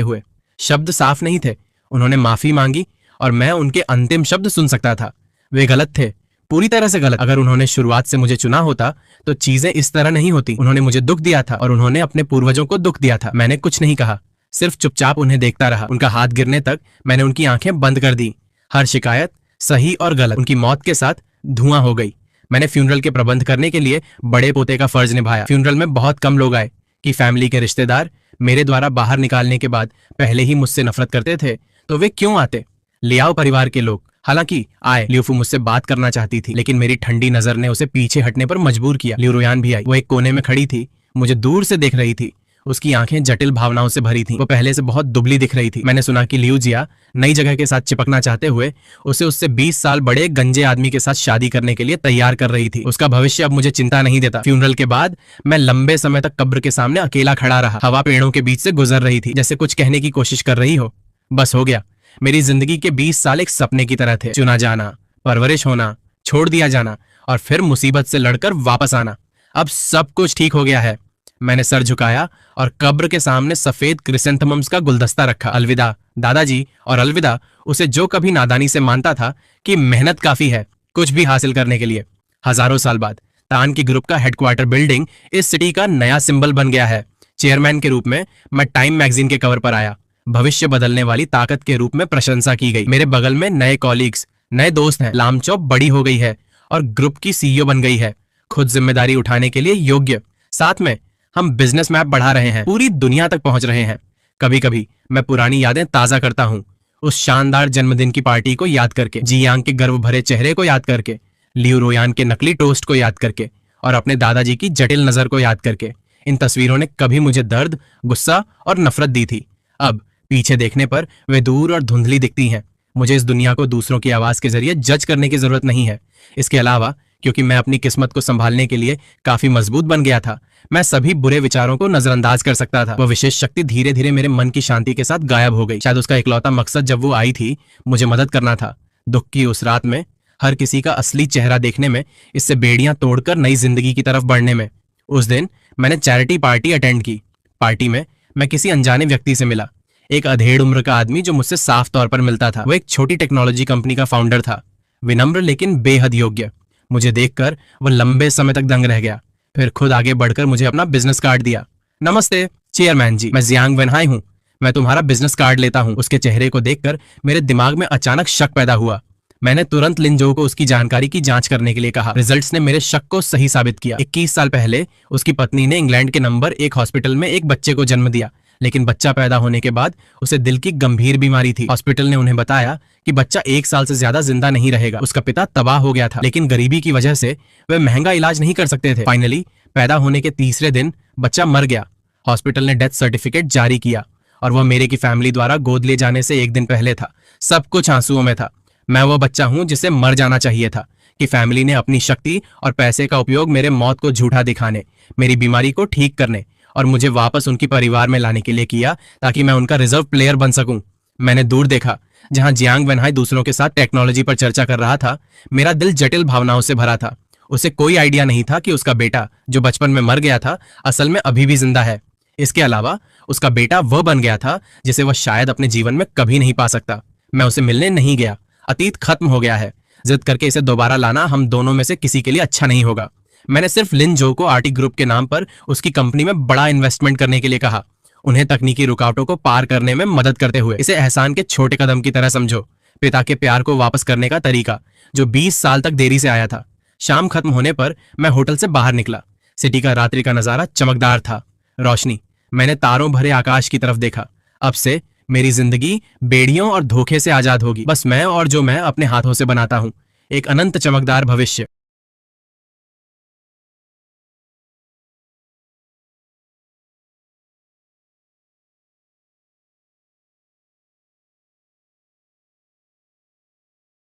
हुए। शब्द साफ नहीं थे। उन्होंने माफी मांगी और मैं उनके अंतिम शब्द सुन सकता था। वे गलत थे, पूरी तरह से गलत। अगर उन्होंने शुरुआत से मुझे चुना होता तो चीजें इस तरह नहीं होती। उन्होंने मुझे दुख दिया था और उन्होंने अपने पूर्वजों को दुख दिया था। मैंने कुछ नहीं कहा, सिर्फ चुपचाप उन्हें देखता रहा। उनका हाथ गिरने तक मैंने उनकी आंखें बंद कर दी। हर शिकायत, सही और गलत, उनकी मौत के साथ धुआं हो गई। मैंने फ्यूनरल के प्रबंध करने के लिए बड़े पोते का फर्ज निभाया। फ्यूनरल में बहुत कम लोग आए कि फैमिली के रिश्तेदार मेरे द्वारा बाहर निकालने के बाद पहले ही मुझसे नफरत करते थे, तो वे क्यों आते? लियाओ परिवार के लोग हालांकि आए। लियूफू मुझसे बात करना चाहती थी, लेकिन मेरी ठंडी नजर ने उसे पीछे हटने पर मजबूर किया। लियू रोयान भी आई। वो एक कोने में खड़ी थी, मुझे दूर से देख रही थी। उसकी आंखें जटिल भावनाओं से भरी थीं। वो पहले से बहुत दुबली दिख रही थी। मैंने सुना कि लियू जिया नई जगह के साथ चिपकना चाहते हुए उसे उससे 20 साल बड़े गंजे आदमी के साथ शादी करने के लिए तैयार कर रही थी। उसका भविष्य अब मुझे चिंता नहीं देता। फ्यूनरल के बाद मैं लंबे समय तक कब्र के सामने अकेला खड़ा रहा। हवा पेड़ों के बीच से गुजर रही थी, जैसे कुछ कहने की कोशिश कर रही हो। बस हो गया। मेरी जिंदगी के 20 साल एक सपने की तरह थे। चुना जाना, परवरिश होना, छोड़ दिया जाना और फिर मुसीबत से लड़कर वापस आना। अब सब कुछ ठीक हो गया है। मैंने सर झुकाया और कब्र के सामने सफेद क्रिसेंथेमम्स का गुलदस्ता रखा। अलविदा दादाजी और अलविदा उसे जो कभी नादानी से मानता था कि मेहनत काफी है कुछ भी हासिल करने के लिए। हजारों साल बाद तान की ग्रुप का हेडक्वार्टर बिल्डिंग इस सिटी का नया सिंबल बन गया है। चेयरमैन के रूप में मैं टाइम मैगजीन के कवर पर आया। भविष्य बदलने वाली ताकत के रूप में प्रशंसा की गई। मेरे बगल में नए कॉलीग्स, नए दोस्त हैं। लामचौप बड़ी हो गई है और ग्रुप की सीईओ बन गई है, खुद जिम्मेदारी उठाने के लिए योग्य। साथ में हम बिजनेस मैप बढ़ा रहे हैं, पूरी दुनिया तक पहुंच रहे हैं। कभी कभी मैं पुरानी यादें ताजा करता हूं, उस शानदार जन्मदिन की पार्टी को याद करके, जियांग के गर्व भरे चेहरे को याद करके, लियू रोयान के नकली टोस्ट को याद करके और अपने दादाजी की जटिल नजर को याद करके। इन तस्वीरों ने कभी मुझे दर्द, गुस्सा और नफरत दी थी। अब पीछे देखने पर वे दूर और धुंधली दिखती हैं। मुझे इस दुनिया को दूसरों की आवाज के जरिए जज करने की जरूरत नहीं है। इसके अलावा क्योंकि मैं अपनी किस्मत को संभालने के लिए काफी मजबूत बन गया था, मैं सभी बुरे विचारों को नजरअंदाज कर सकता था। वह विशेष शक्ति धीरे धीरे मेरे मन की शांति के साथ गायब हो गई। शायद उसका इकलौता मकसद जब वो आई थी, मुझे मदद करना था। दुख की उस रात में हर किसी का असली चेहरा देखने में, इससे बेड़ियां तोड़कर नई जिंदगी की तरफ बढ़ने में। उस दिन मैंने चैरिटी पार्टी अटेंड की। पार्टी में मैं किसी अनजाने व्यक्ति से मिला, एक अधेड़ उम्र का आदमी जो मुझसे साफ तौर पर मिलता था। वो एक छोटी टेक्नोलॉजी कंपनी का फाउंडर था, विनम्र लेकिन बेहद योग्य। मुझे देखकर वह लंबे समय तक दंग रह गया, फिर खुद आगे बढ़कर मुझे अपना बिजनेस कार्ड दिया। नमस्ते चेयरमैन जी, मैं जियांग वेनहाई हूँ, मैं तुम्हारा बिजनेस कार्ड लेता हूँ। उसके चेहरे को देखकर मेरे दिमाग में अचानक शक पैदा हुआ। मैंने तुरंत लिनजो को उसकी जानकारी की जांच करने के लिए कहा। रिजल्ट्स ने मेरे शक को सही साबित किया। 21 साल पहले उसकी पत्नी ने इंग्लैंड के नंबर 1 हॉस्पिटल में एक बच्चे को जन्म दिया, लेकिन बच्चा पैदा होने के बाद उसे दिल की गंभीर बीमारी थी। हॉस्पिटल ने उन्हें बताया कि बच्चा 1 साल से ज्यादा जिंदा नहीं रहेगा। उसका पिता तबाह हो गया था, लेकिन गरीबी की वजह से वे महंगा इलाज नहीं कर सकते थे। फाइनली पैदा होने के तीसरे दिन बच्चा मर गया। हॉस्पिटल ने डेथ सर्टिफिकेट जारी किया और वह मेरे की फैमिली द्वारा गोद ले जाने से 1 दिन पहले था। सब कुछ आंसुओं में था। मैं वो बच्चा हूं जिसे मर जाना चाहिए था कि फैमिली ने अपनी शक्ति और पैसे का उपयोग मेरे मौत को झूठा दिखाने, मेरी बीमारी को ठीक करने और मुझे वापस उनकी परिवार में लाने के लिए किया, ताकि मैं उनका रिजर्व प्लेयर बन सकूं। मैंने दूर देखा, जहां जियांग वेनहाई दूसरों के साथ टेक्नोलॉजी पर चर्चा कर रहा था। मेरा दिल जटिल भावनाओं से भरा था। उसे कोई आइडिया नहीं था कि उसका बेटा, जो बचपन में मर गया था, असल में अभी भी जिंदा है। इसके अलावा उसका बेटा वह बन गया था जिसे वह शायद अपने जीवन में कभी नहीं पा सकता। मैं उसे मिलने नहीं गया। अतीत खत्म हो गया है। जिद करके इसे दोबारा लाना हम दोनों में से किसी के लिए अच्छा नहीं होगा। मैंने सिर्फ लिन जो को आर्टी ग्रुप के नाम पर उसकी कंपनी में बड़ा इन्वेस्टमेंट करने के लिए कहा, उन्हें तकनीकी रुकावटों को पार करने में मदद करते हुए। इसे एहसान के छोटे कदम की तरह समझो, पिता के प्यार को वापस करने का तरीका जो 20 साल तक देरी से आया था। शाम खत्म होने पर मैं होटल से बाहर निकला। सिटी का रात्रि का नजारा चमकदार था, रोशनी। मैंने तारों भरे आकाश की तरफ देखा। अब से मेरी जिंदगी बेड़ियों और धोखे से आजाद होगी। बस मैं और जो मैं अपने हाथों से बनाता हूं, एक अनंत चमकदार भविष्य।